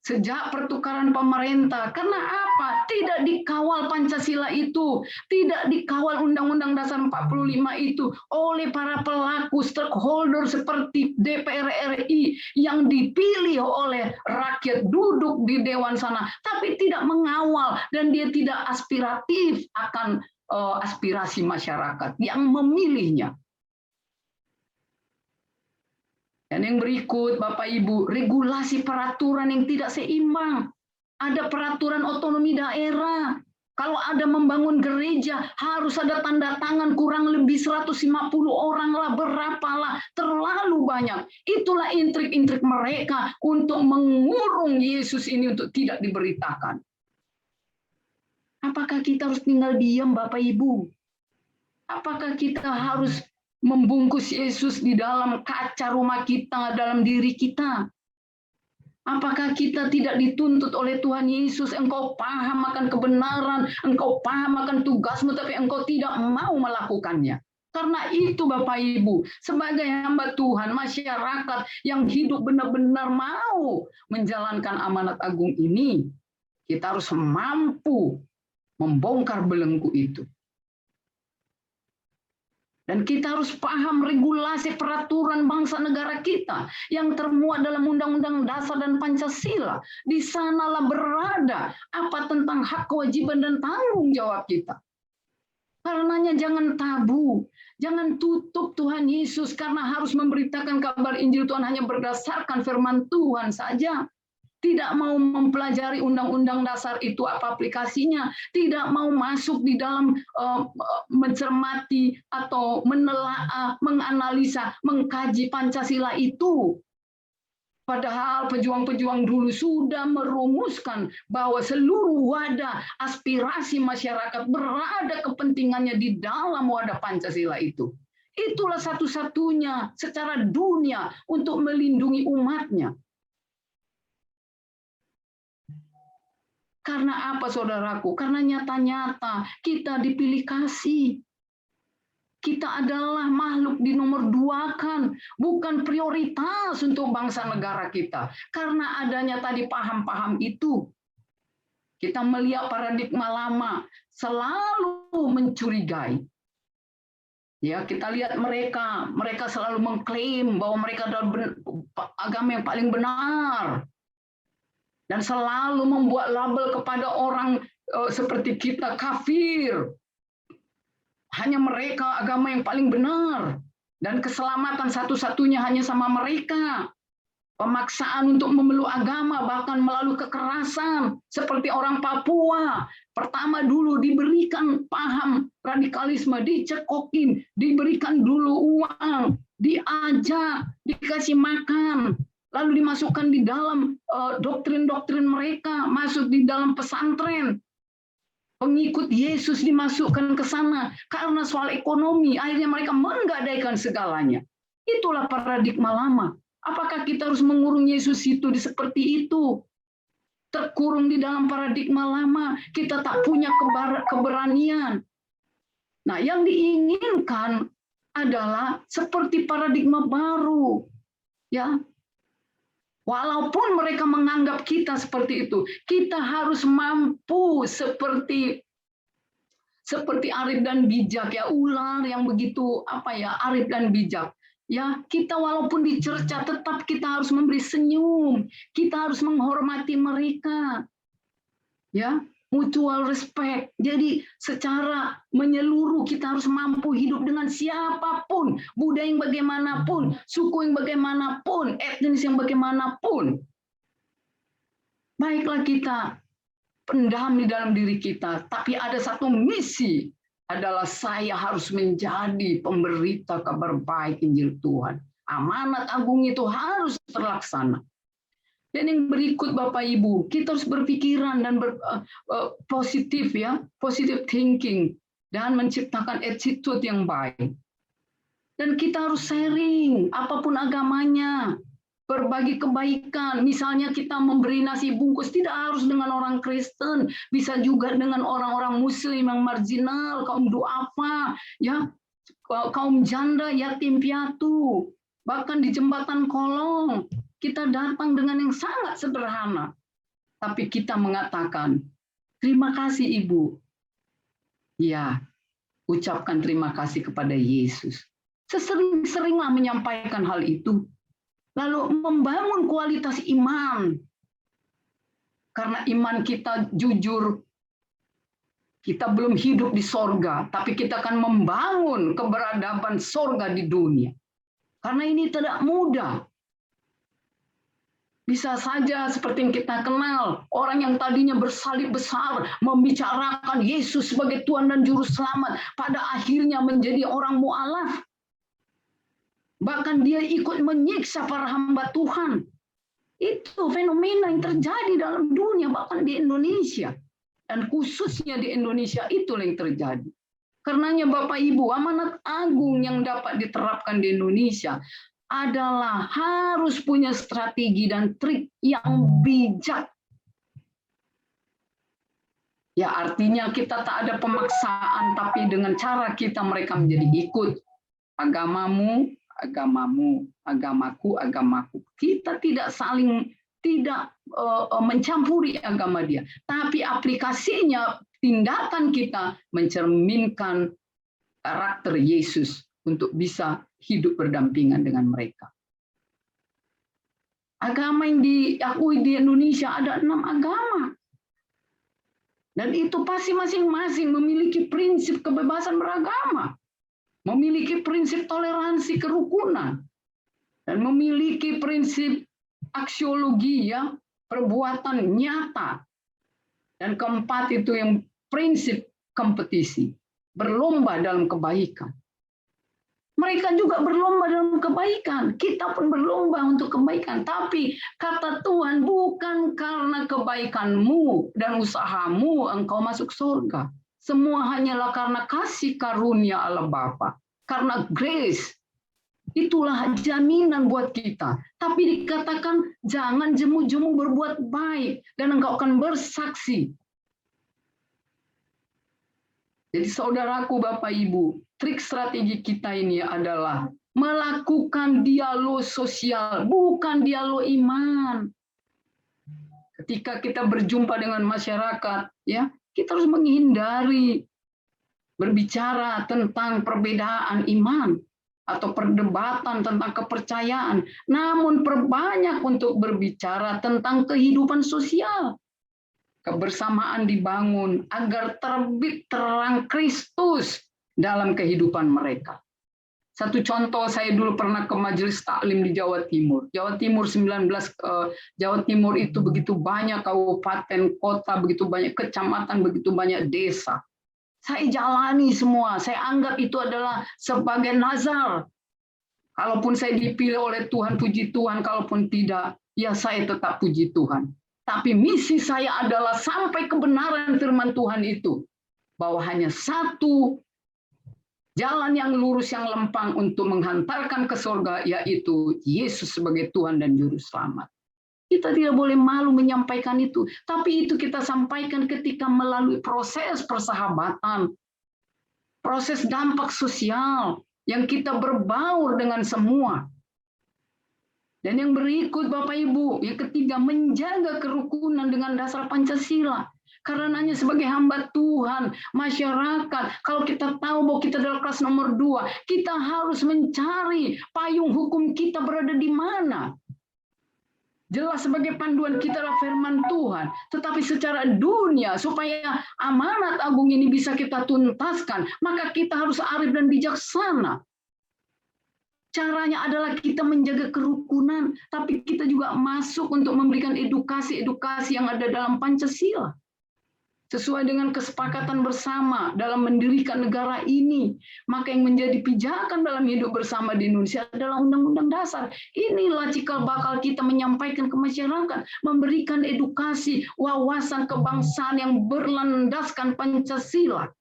Sejak pertukaran pemerintah, karena apa? Tidak dikawal Pancasila itu, tidak dikawal Undang-Undang Dasar 45 itu oleh para pelaku stakeholder seperti DPR RI yang dipilih oleh rakyat duduk di dewan sana, tapi tidak mengawal dan dia tidak aspiratif akan aspirasi masyarakat yang memilihnya. Dan yang berikut, Bapak Ibu, regulasi peraturan yang tidak seimbang. Ada peraturan otonomi daerah. Kalau ada membangun gereja, harus ada tanda tangan kurang lebih 150 orang lah, berapalah, terlalu banyak. Itulah intrik-intrik mereka untuk mengurung Yesus ini untuk tidak diberitakan. Apakah kita harus tinggal diam, Bapak Ibu? Apakah kita harus membungkus Yesus di dalam kaca rumah kita, dalam diri kita? Apakah kita tidak dituntut oleh Tuhan Yesus, engkau paham akan kebenaran, engkau paham akan tugasmu, tapi engkau tidak mau melakukannya? Karena itu Bapak Ibu, sebagai hamba Tuhan, masyarakat yang hidup benar-benar mau menjalankan amanat agung ini, kita harus mampu membongkar belenggu itu. Dan kita harus paham regulasi peraturan bangsa negara kita yang termuat dalam Undang-Undang Dasar dan Pancasila. Di sanalah berada apa tentang hak, kewajiban, dan tanggung jawab kita. Karenanya jangan tabu, jangan tutup Tuhan Yesus karena harus memberitakan kabar Injil Tuhan hanya berdasarkan firman Tuhan saja. Tidak mau mempelajari Undang-Undang Dasar itu apa aplikasinya, tidak mau masuk di dalam mencermati atau menelaah, menganalisa, mengkaji Pancasila itu. Padahal pejuang-pejuang dulu sudah merumuskan bahwa seluruh wadah aspirasi masyarakat berada kepentingannya di dalam wadah Pancasila itu. Itulah satu-satunya secara dunia untuk melindungi umatnya. Karena apa saudaraku? Karena nyata-nyata kita dipilih kasih. Kita adalah makhluk di nomor 2 kan, bukan prioritas untuk bangsa negara kita. Karena adanya tadi paham-paham itu. Kita melihat paradigma lama selalu mencurigai. Ya, kita lihat mereka selalu mengklaim bahwa mereka adalah agama yang paling benar. Dan selalu membuat label kepada orang seperti kita kafir. Hanya mereka agama yang paling benar. Dan keselamatan satu-satunya hanya sama mereka. Pemaksaan untuk memeluk agama bahkan melalui kekerasan. Seperti orang Papua. Pertama dulu diberikan paham radikalisme, dicekokin, diberikan dulu uang, diajak, dikasih makan. Lalu dimasukkan di dalam doktrin-doktrin mereka, masuk di dalam pesantren. Pengikut Yesus dimasukkan ke sana. Karena soal ekonomi, akhirnya mereka menggadaikan segalanya. Itulah paradigma lama. Apakah kita harus mengurung Yesus itu seperti itu? terkurung di dalam paradigma lama, kita tak punya keberanian. Nah, yang diinginkan adalah seperti paradigma baru, ya. Walaupun mereka menganggap kita seperti itu, kita harus mampu seperti arif dan bijak, ya, ular yang begitu arif dan bijak. Ya, kita walaupun dicerca tetap kita harus memberi senyum, kita harus menghormati mereka. Ya, mutual respect. Jadi secara menyeluruh kita harus mampu hidup dengan siapapun, budaya yang bagaimanapun, suku yang bagaimanapun, etnis yang bagaimanapun. Baiklah kita pendam di dalam diri kita, tapi ada satu misi, adalah saya harus menjadi pemberita kabar baik Injil Tuhan. Amanat agung itu harus terlaksana. Dan yang berikut Bapak Ibu, kita harus berpikiran dan positif, ya, positive thinking, dan menciptakan attitude yang baik. Dan kita harus sharing apapun agamanya, berbagi kebaikan. Misalnya kita memberi nasi bungkus tidak harus dengan orang Kristen, bisa juga dengan orang-orang Muslim yang marginal, kaum duafa, ya, kaum janda, yatim piatu, bahkan di jembatan kolong. Kita datang dengan yang sangat sederhana, tapi kita mengatakan, terima kasih Ibu. Ya, ucapkan terima kasih kepada Yesus. Sesering-seringlah menyampaikan hal itu. Lalu membangun kualitas iman. Karena iman kita jujur, kita belum hidup di sorga, tapi kita akan membangun keberadaban sorga di dunia. Karena ini tidak mudah. Bisa saja seperti yang kita kenal, orang yang tadinya bersalib besar, membicarakan Yesus sebagai Tuhan dan Juru Selamat, pada akhirnya menjadi orang mu'alaf. Bahkan dia ikut menyiksa para hamba Tuhan. Itu fenomena yang terjadi dalam dunia, bahkan di Indonesia. Dan khususnya di Indonesia itulah yang terjadi. Karenanya Bapak Ibu, amanat agung yang dapat diterapkan di Indonesia adalah harus punya strategi dan trik yang bijak. Ya, artinya kita tak ada pemaksaan, tapi dengan cara kita mereka menjadi ikut. Agamamu, agamamu, agamaku, agamaku. Kita tidak mencampuri agama dia, tapi aplikasinya, tindakan kita mencerminkan karakter Yesus untuk bisa hidup berdampingan dengan mereka. Agama yang diakui di Indonesia ada 6 agama. Dan itu pasti masing-masing memiliki prinsip kebebasan beragama. Memiliki prinsip toleransi kerukunan, dan memiliki prinsip aksiologi, ya, perbuatan nyata. Dan keempat itu yang prinsip kompetisi, berlomba dalam kebaikan. Mereka juga berlomba dalam kebaikan, kita pun berlomba untuk kebaikan. Tapi kata Tuhan, bukan karena kebaikanmu dan usahamu engkau masuk surga. Semua hanyalah karena kasih karunia Allah Bapa, karena grace. Itulah jaminan buat kita. Tapi dikatakan jangan jemu-jemu berbuat baik dan engkau akan bersaksi. Jadi saudaraku, Bapak Ibu, trik strategi kita ini adalah melakukan dialog sosial, bukan dialog iman. Ketika kita berjumpa dengan masyarakat, ya, kita harus menghindari berbicara tentang perbedaan iman atau perdebatan tentang kepercayaan, namun perbanyak untuk berbicara tentang kehidupan sosial. Kebersamaan dibangun agar terbit terang Kristus dalam kehidupan mereka. Satu contoh, saya dulu pernah ke majelis taklim di Jawa Timur. Jawa Timur 19, Jawa Timur itu begitu banyak kabupaten, kota, begitu banyak kecamatan, begitu banyak desa. Saya jalani semua, saya anggap itu adalah sebagai nazar. Kalaupun saya dipilih oleh Tuhan, puji Tuhan, kalaupun tidak, ya saya tetap puji Tuhan. Tapi misi saya adalah sampai kebenaran firman Tuhan itu, bahwa hanya satu jalan yang lurus, yang lempang untuk menghantarkan ke surga, yaitu Yesus sebagai Tuhan dan Juru Selamat. Kita tidak boleh malu menyampaikan itu. Tapi itu kita sampaikan ketika melalui proses persahabatan, proses dampak sosial yang kita berbaur dengan semua. Dan yang berikut Bapak Ibu, yang ketiga, menjaga kerukunan dengan dasar Pancasila. Karenanya sebagai hamba Tuhan, masyarakat, kalau kita tahu bahwa kita adalah kelas nomor 2, kita harus mencari payung hukum kita berada di mana. Jelas sebagai panduan kita adalah firman Tuhan. Tetapi secara dunia, supaya amanat agung ini bisa kita tuntaskan, maka kita harus arif dan bijaksana. Caranya adalah kita menjaga kerukunan, tapi kita juga masuk untuk memberikan edukasi-edukasi yang ada dalam Pancasila. Sesuai dengan kesepakatan bersama dalam mendirikan negara ini, maka yang menjadi pijakan dalam hidup bersama di Indonesia adalah Undang-Undang Dasar. Inilah cikal bakal kita menyampaikan ke masyarakat, memberikan edukasi, wawasan kebangsaan yang berlandaskan Pancasila.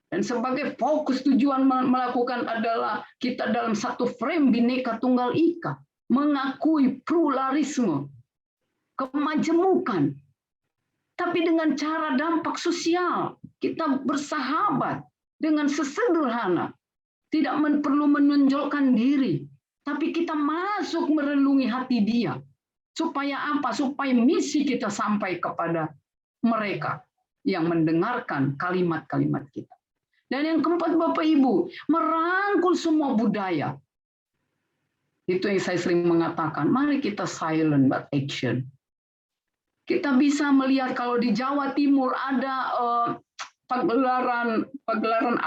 Dan sebagai fokus tujuan melakukan adalah kita dalam satu frame Bhinneka Tunggal Ika, mengakui pluralisme, kemajemukan, tapi dengan cara dampak sosial. Kita bersahabat dengan sesederhana, tidak perlu menonjolkan diri, tapi kita masuk merelungi hati dia. Supaya apa? Supaya misi kita sampai kepada mereka yang mendengarkan kalimat-kalimat kita. Dan yang keempat Bapak Ibu, merangkul semua budaya. Itu yang saya sering mengatakan, mari kita silent but action. Kita bisa melihat kalau di Jawa Timur ada pagelaran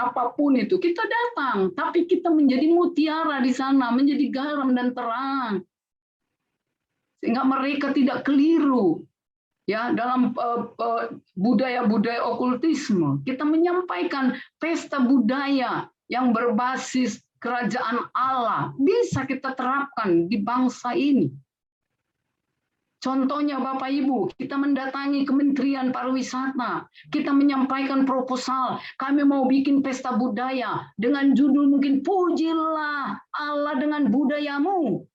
apapun itu, kita datang, tapi kita menjadi mutiara di sana, menjadi garam dan terang. Sehingga mereka tidak keliru. Ya, dalam budaya-budaya okultisme, kita menyampaikan pesta budaya yang berbasis kerajaan Allah bisa kita terapkan di bangsa ini. Contohnya Bapak Ibu, kita mendatangi Kementerian Pariwisata, kita menyampaikan proposal, kami mau bikin pesta budaya dengan judul mungkin Pujilah Allah dengan budayamu.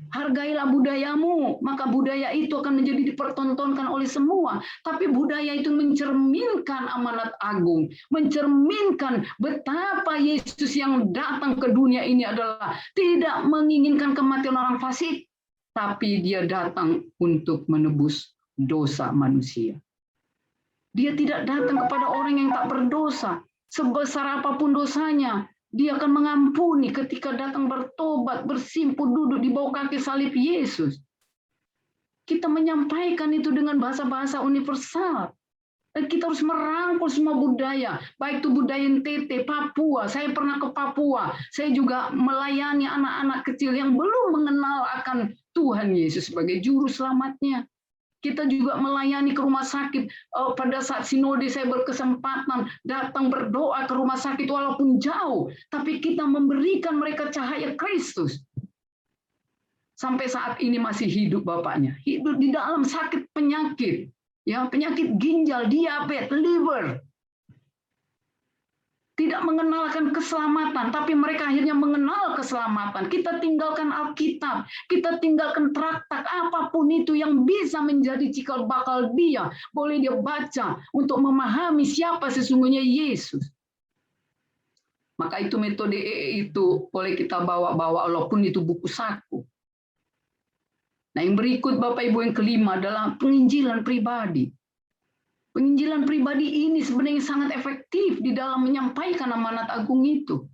Hargailah budayamu, maka budaya itu akan menjadi dipertontonkan oleh semua. Tapi budaya itu mencerminkan amanat agung, mencerminkan betapa Yesus yang datang ke dunia ini adalah tidak menginginkan kematian orang fasik, tapi dia datang untuk menebus dosa manusia. Dia tidak datang kepada orang yang tak berdosa, sebesar apapun dosanya. Dia akan mengampuni ketika datang bertobat, bersimpuh, duduk di bawah kaki salib Yesus. Kita menyampaikan itu dengan bahasa-bahasa universal. Dan kita harus merangkul semua budaya, baik itu budaya NTT, Papua. Saya pernah ke Papua. Saya juga melayani anak-anak kecil yang belum mengenal akan Tuhan Yesus sebagai juru selamatnya. Kita juga melayani ke rumah sakit. Pada saat sinode saya berkesempatan datang berdoa ke rumah sakit walaupun jauh. Tapi kita memberikan mereka cahaya Kristus. Sampai saat ini masih hidup bapaknya. Hidup di dalam sakit penyakit. Ya, penyakit ginjal, diabetes, liver. Tidak mengenalkan keselamatan, tapi mereka akhirnya mengenal keselamatan. Kita tinggalkan Alkitab, kita tinggalkan traktat, apapun itu yang bisa menjadi cikal bakal dia. Boleh dia baca untuk memahami siapa sesungguhnya Yesus. Maka itu metode itu boleh kita bawa-bawa walaupun itu buku saku. Nah, yang berikut Bapak Ibu yang kelima adalah penginjilan pribadi. Penginjilan pribadi ini sebenarnya sangat efektif di dalam menyampaikan amanat agung itu.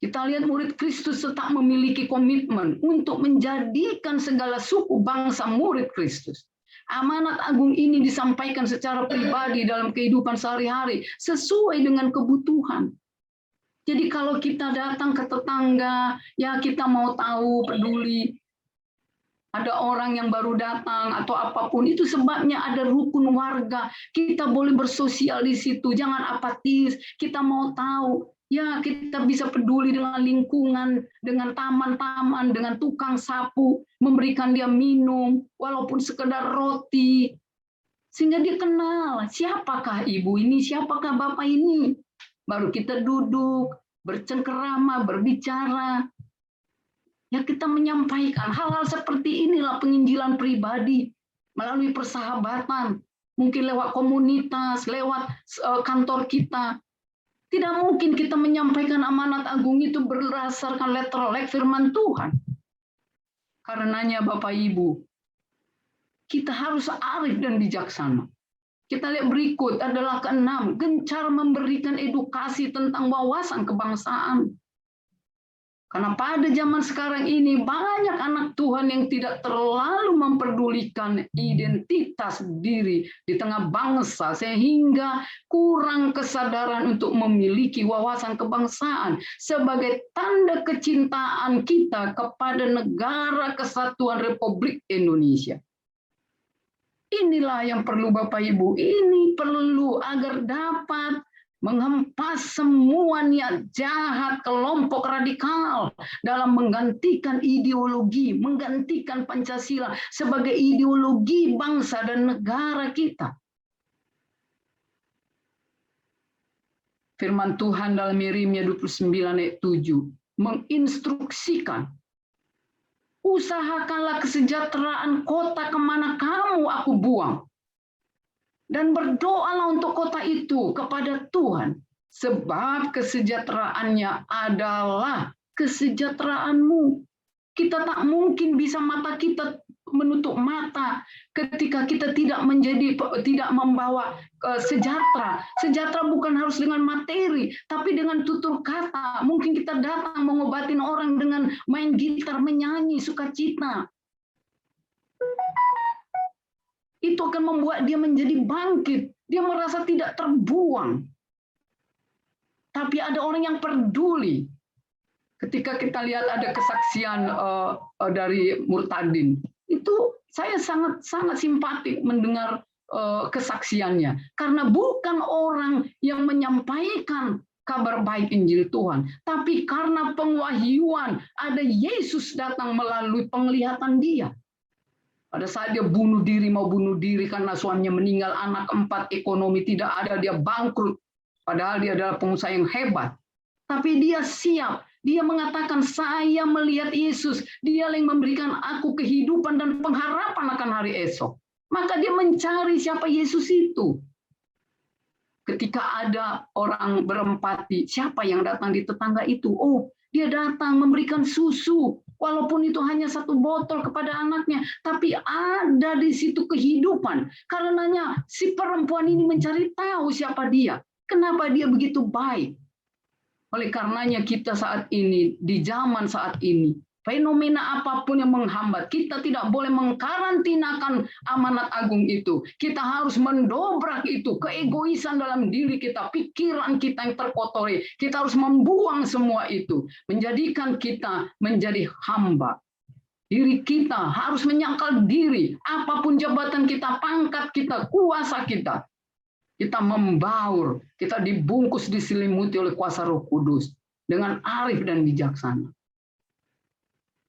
Kita lihat murid Kristus tetap memiliki komitmen untuk menjadikan segala suku bangsa murid Kristus. Amanat agung ini disampaikan secara pribadi dalam kehidupan sehari-hari sesuai dengan kebutuhan. Jadi kalau kita datang ke tetangga, ya kita mau tahu, peduli. Ada orang yang baru datang atau apapun, itu sebabnya ada rukun warga. Kita boleh bersosial di situ, jangan apatis. Kita mau tahu, ya kita bisa peduli dengan lingkungan, dengan taman-taman, dengan tukang sapu, memberikan dia minum, walaupun sekedar roti. Sehingga dia kenal, siapakah ibu ini, siapakah bapak ini. Baru kita duduk, bercengkerama, berbicara. Ya kita menyampaikan hal-hal seperti inilah penginjilan pribadi melalui persahabatan, mungkin lewat komunitas, lewat kantor kita. Tidak mungkin kita menyampaikan amanat agung itu berdasarkan letterlek firman Tuhan. Karenanya Bapak Ibu, kita harus arif dan bijaksana. Kita lihat berikut adalah keenam, gencar memberikan edukasi tentang wawasan kebangsaan. Karena pada zaman sekarang ini banyak anak Tuhan yang tidak terlalu memperdulikan identitas diri di tengah bangsa sehingga kurang kesadaran untuk memiliki wawasan kebangsaan sebagai tanda kecintaan kita kepada Negara Kesatuan Republik Indonesia. Inilah yang perlu Bapak Ibu, ini perlu agar dapat menghempas semua niat jahat kelompok radikal dalam menggantikan ideologi, menggantikan Pancasila sebagai ideologi bangsa dan negara kita. Firman Tuhan dalam Yeremia 29 ayat 7 menginstruksikan, usahakanlah kesejahteraan kota kemana kamu aku buang. Dan berdoalah untuk kota itu kepada Tuhan, sebab kesejahteraannya adalah kesejahteraanmu. Kita tak mungkin bisa mata kita menutup mata ketika kita tidak membawa sejahtera. Sejahtera bukan harus dengan materi, tapi dengan tutur kata. Mungkin kita datang mengobatin orang dengan main gitar, menyanyi, sukacita. Itu akan membuat dia menjadi bangkit. Dia merasa tidak terbuang. Tapi ada orang yang peduli. Ketika kita lihat ada kesaksian dari Murtadin, itu saya sangat simpatik mendengar kesaksiannya. Karena bukan orang yang menyampaikan kabar baik Injil Tuhan, tapi karena pengwahyuan, ada Yesus datang melalui penglihatan dia. Pada saat dia mau bunuh diri karena suaminya meninggal, anak 4, ekonomi tidak ada, dia bangkrut. Padahal dia adalah pengusaha yang hebat. Tapi dia siap. Dia mengatakan, saya melihat Yesus. Dia yang memberikan aku kehidupan dan pengharapan akan hari esok. Maka dia mencari siapa Yesus itu. Ketika ada orang berempati, siapa yang datang di tetangga itu? Oh, dia datang memberikan susu. Walaupun itu hanya 1 botol kepada anaknya, tapi ada di situ kehidupan. Karenanya si perempuan ini mencari tahu siapa dia. Kenapa dia begitu baik. Oleh karenanya kita saat ini, di zaman saat ini, fenomena apapun yang menghambat, kita tidak boleh mengkarantinakan amanat agung itu. Kita harus mendobrak itu, keegoisan dalam diri kita, pikiran kita yang terkotori. Kita harus membuang semua itu, menjadikan kita menjadi hamba. Diri kita harus menyangkal diri, apapun jabatan kita, pangkat kita, kuasa kita. Kita membaur, kita dibungkus, diselimuti oleh kuasa Roh Kudus dengan arif dan bijaksana.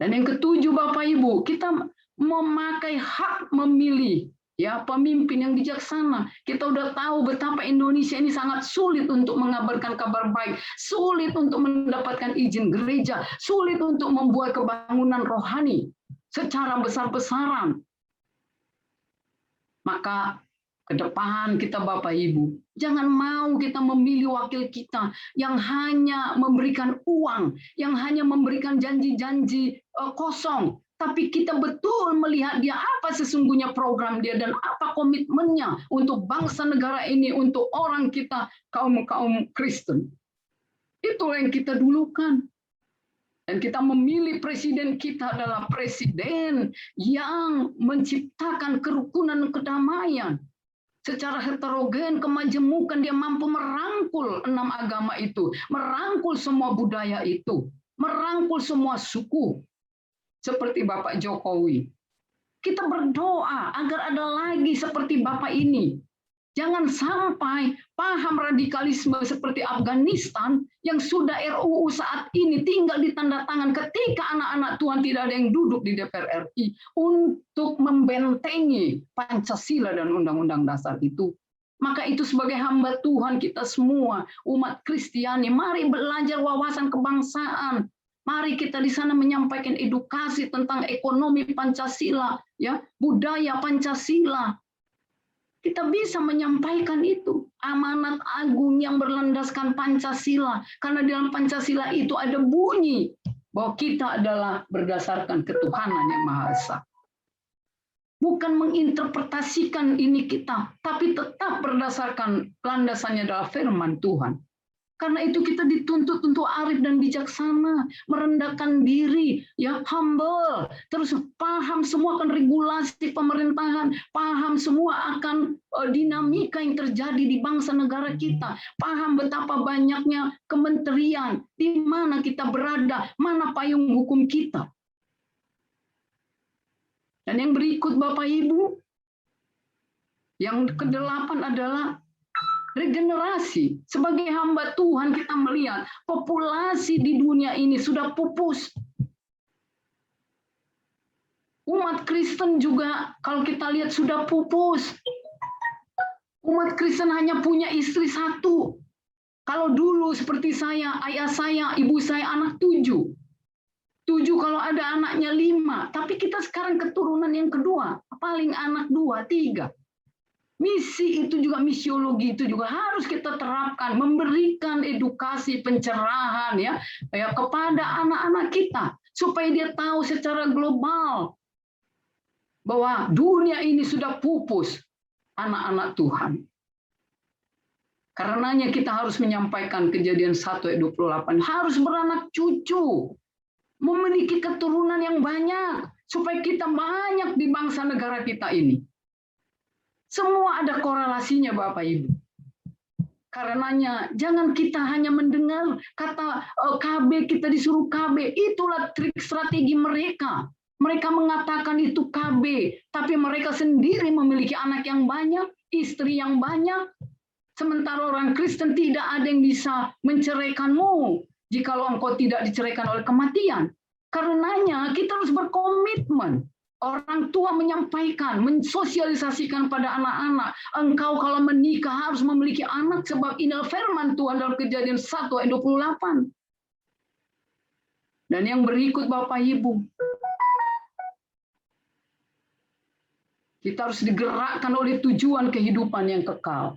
Dan yang ketujuh Bapak Ibu, kita memakai hak memilih ya pemimpin yang bijaksana. Kita udah tahu betapa Indonesia ini sangat sulit untuk mengabarkan kabar baik, sulit untuk mendapatkan izin gereja, sulit untuk membuat kebangunan rohani secara besar-besaran. Maka ke depan kita Bapak Ibu, jangan mau kita memilih wakil kita yang hanya memberikan uang, yang hanya memberikan janji-janji kosong, tapi kita betul melihat dia apa sesungguhnya program dia dan apa komitmennya untuk bangsa negara ini, untuk orang kita, kaum Kristen. Itulah yang kita dulukan. Dan kita memilih presiden kita adalah presiden yang menciptakan kerukunan dan kedamaian. Secara heterogen, kemajemukan, dia mampu merangkul 6 agama itu, merangkul semua budaya itu, merangkul semua suku, seperti Bapak Jokowi. Kita berdoa agar ada lagi seperti Bapak ini. Jangan sampai paham radikalisme seperti Afghanistan yang sudah RUU saat ini tinggal ditanda tangan ketika anak-anak Tuhan tidak ada yang duduk di DPR RI untuk membentengi Pancasila dan Undang-Undang Dasar itu. Maka itu sebagai hamba Tuhan kita semua, umat Kristiani, mari belajar wawasan kebangsaan. Mari kita di sana menyampaikan edukasi tentang ekonomi Pancasila, ya, budaya Pancasila. Kita bisa menyampaikan itu, amanat agung yang berlandaskan Pancasila. Karena dalam Pancasila itu ada bunyi bahwa kita adalah berdasarkan ketuhanan yang Maha Esa. Bukan menginterpretasikan ini kita, tapi tetap berdasarkan landasannya adalah firman Tuhan. Karena itu kita dituntut untuk arif dan bijaksana, merendahkan diri, ya, humble, terus paham semua akan regulasi pemerintahan, paham semua akan dinamika yang terjadi di bangsa negara kita, paham betapa banyaknya kementerian, di mana kita berada, mana payung hukum kita. Dan yang berikut Bapak Ibu, yang ke-8 adalah regenerasi. Sebagai hamba Tuhan kita melihat populasi di dunia ini sudah pupus. Umat Kristen juga kalau kita lihat sudah pupus. Umat Kristen hanya punya istri 1. Kalau dulu seperti saya, ayah saya, ibu saya anak 7. 7 kalau ada anaknya 5. Tapi kita sekarang keturunan yang kedua. Paling anak 2, 3. Misi itu juga, misiologi itu juga harus kita terapkan, memberikan edukasi pencerahan ya kepada anak-anak kita supaya dia tahu secara global bahwa dunia ini sudah pupus anak-anak Tuhan. Karenanya kita harus menyampaikan Kejadian 1 ayat 28, harus beranak cucu, memiliki keturunan yang banyak supaya kita banyak di bangsa negara kita ini. Semua ada korelasinya Bapak Ibu. Karenanya jangan kita hanya mendengar kata KB, kita disuruh KB. Itulah trik strategi mereka. Mereka mengatakan itu KB, tapi mereka sendiri memiliki anak yang banyak, istri yang banyak. Sementara orang Kristen tidak ada yang bisa menceraikanmu jikalau engkau tidak diceraikan oleh kematian. Karenanya kita harus berkomitmen. Orang tua menyampaikan, mensosialisasikan pada anak-anak, engkau kalau menikah harus memiliki anak sebab inilah firman Tuhan dalam Kejadian 1 ayat 28. Dan yang berikut Bapak Ibu, kita harus digerakkan oleh tujuan kehidupan yang kekal.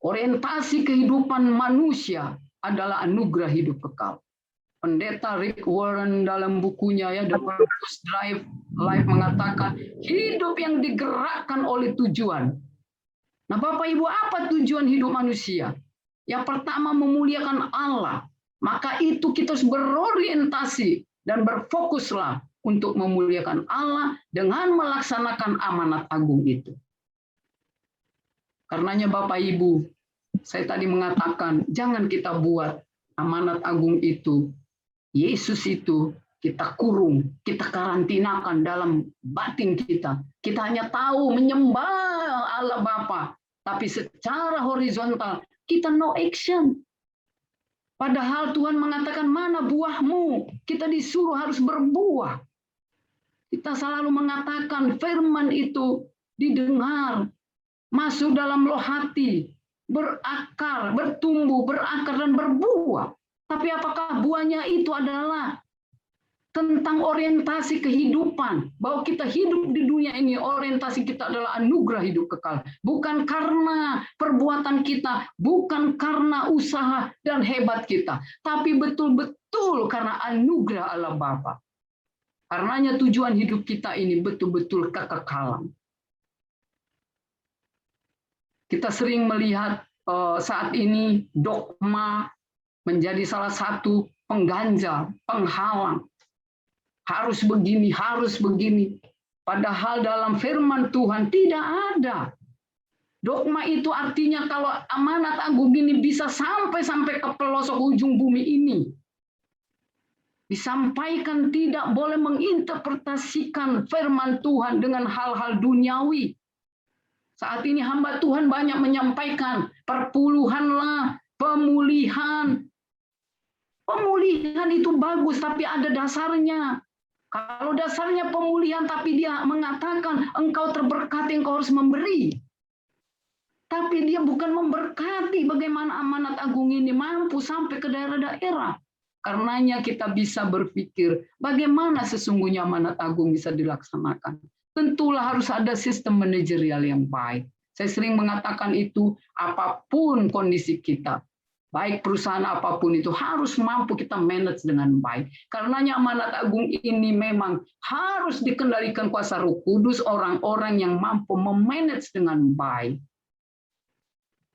Orientasi kehidupan manusia adalah anugerah hidup kekal. Pendeta Rick Warren dalam bukunya ya The Purpose Drive Life mengatakan hidup yang digerakkan oleh tujuan. Nah Bapak Ibu, apa tujuan hidup manusia? Yang pertama memuliakan Allah. Maka itu kita harus berorientasi dan berfokuslah untuk memuliakan Allah dengan melaksanakan amanat agung itu. Karenanya Bapak Ibu, saya tadi mengatakan jangan kita buat amanat agung itu, Yesus itu kita kurung, kita karantinakan dalam batin kita. Kita hanya tahu menyembah Allah Bapa, tapi secara horizontal kita no action. Padahal Tuhan mengatakan mana buahmu? Kita disuruh harus berbuah. Kita selalu mengatakan firman itu didengar, masuk dalam loh hati, berakar, bertumbuh, berakar dan berbuah. Tapi apakah buahnya itu adalah tentang orientasi kehidupan, bahwa kita hidup di dunia ini, orientasi kita adalah anugerah hidup kekal, bukan karena perbuatan kita, bukan karena usaha dan hebat kita, tapi betul-betul karena anugerah Allah Bapa. Karenanya tujuan hidup kita ini betul-betul kekekalan. Kita sering melihat saat ini dogma menjadi salah satu pengganjal, penghalang. Harus begini, harus begini. Padahal dalam firman Tuhan tidak ada. Dogma itu artinya kalau amanat agung ini bisa sampai ke pelosok ujung bumi ini. Disampaikan tidak boleh menginterpretasikan firman Tuhan dengan hal-hal duniawi. Saat ini hamba Tuhan banyak menyampaikan perpuluhanlah, pemulihan. Pemulihan itu bagus, tapi ada dasarnya. Kalau dasarnya pemulihan, tapi dia mengatakan engkau terberkati, engkau harus memberi. Tapi dia bukan memberkati bagaimana amanat agung ini mampu sampai ke daerah-daerah. Karenanya kita bisa berpikir bagaimana sesungguhnya amanat agung bisa dilaksanakan. Tentulah harus ada sistem manajerial yang baik. Saya sering mengatakan itu, apapun kondisi kita, baik perusahaan apapun itu harus mampu kita manage dengan baik. Karenanya amanat agung ini memang harus dikendalikan kuasa Roh Kudus, orang-orang yang mampu memanage dengan baik.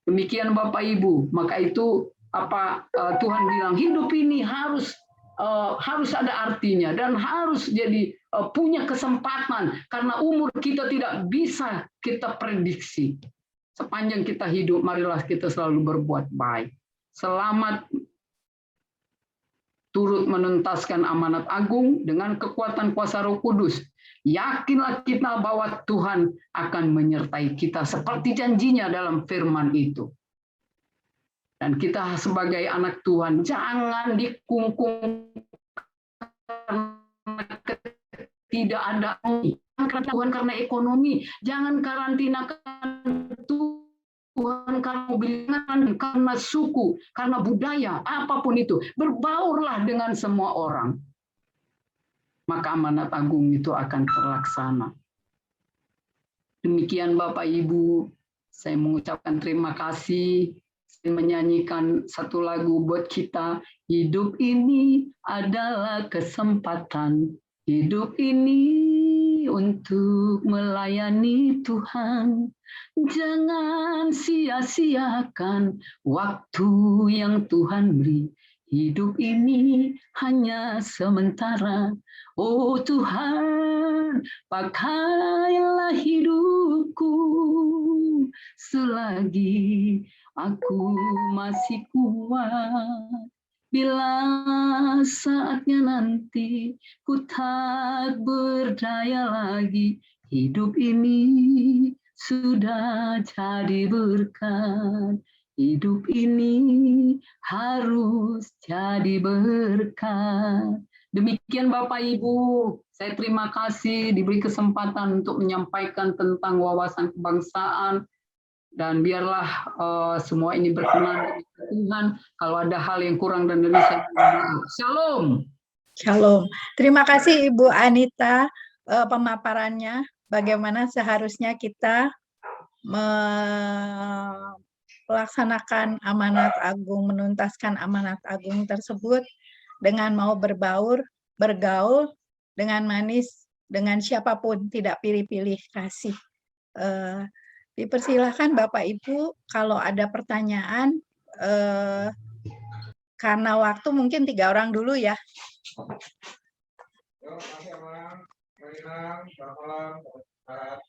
Demikian Bapak Ibu, maka itu Tuhan bilang hidup ini harus ada artinya dan harus jadi punya kesempatan, karena umur kita tidak bisa kita prediksi. Sepanjang kita hidup, marilah kita selalu berbuat baik. Selamat turut menuntaskan amanat agung dengan kekuatan kuasa Roh Kudus. Yakinlah kita bahwa Tuhan akan menyertai kita seperti janjinya dalam firman itu. Dan kita sebagai anak Tuhan jangan dikungkung tidak ada Tuhan karena ekonomi, jangan karantinakan Tuhan karena mobilisasi, karena suku, karena budaya, apapun itu. Berbaurlah dengan semua orang. Maka amanat agung itu akan terlaksana. Demikian Bapak Ibu, saya mengucapkan terima kasih. Saya menyanyikan satu lagu buat kita. Hidup ini adalah kesempatan. Hidup ini untuk melayani Tuhan. Jangan sia-siakan waktu yang Tuhan beri. Hidup ini hanya sementara. Oh Tuhan, pakailah hidupku selagi aku masih kuat. Bila saatnya nanti ku tak berdaya lagi, hidup ini sudah jadi berkat. Hidup ini harus jadi berkat. Demikian Bapak Ibu, saya terima kasih diberi kesempatan untuk menyampaikan tentang wawasan kebangsaan. Dan biarlah semua ini berkenan dengan Tuhan. Kalau ada hal yang kurang dan lebih, saya mohon maaf. Shalom. Shalom. Terima kasih Ibu Anita pemaparannya. Bagaimana seharusnya kita melaksanakan amanat agung, menuntaskan amanat agung tersebut dengan mau berbaur, bergaul dengan manis, dengan siapapun, tidak pilih-pilih kasih. Dipersilahkan Bapak Ibu kalau ada pertanyaan, karena waktu mungkin 3 orang dulu ya. Terima kasih, Bang. Selamat malam.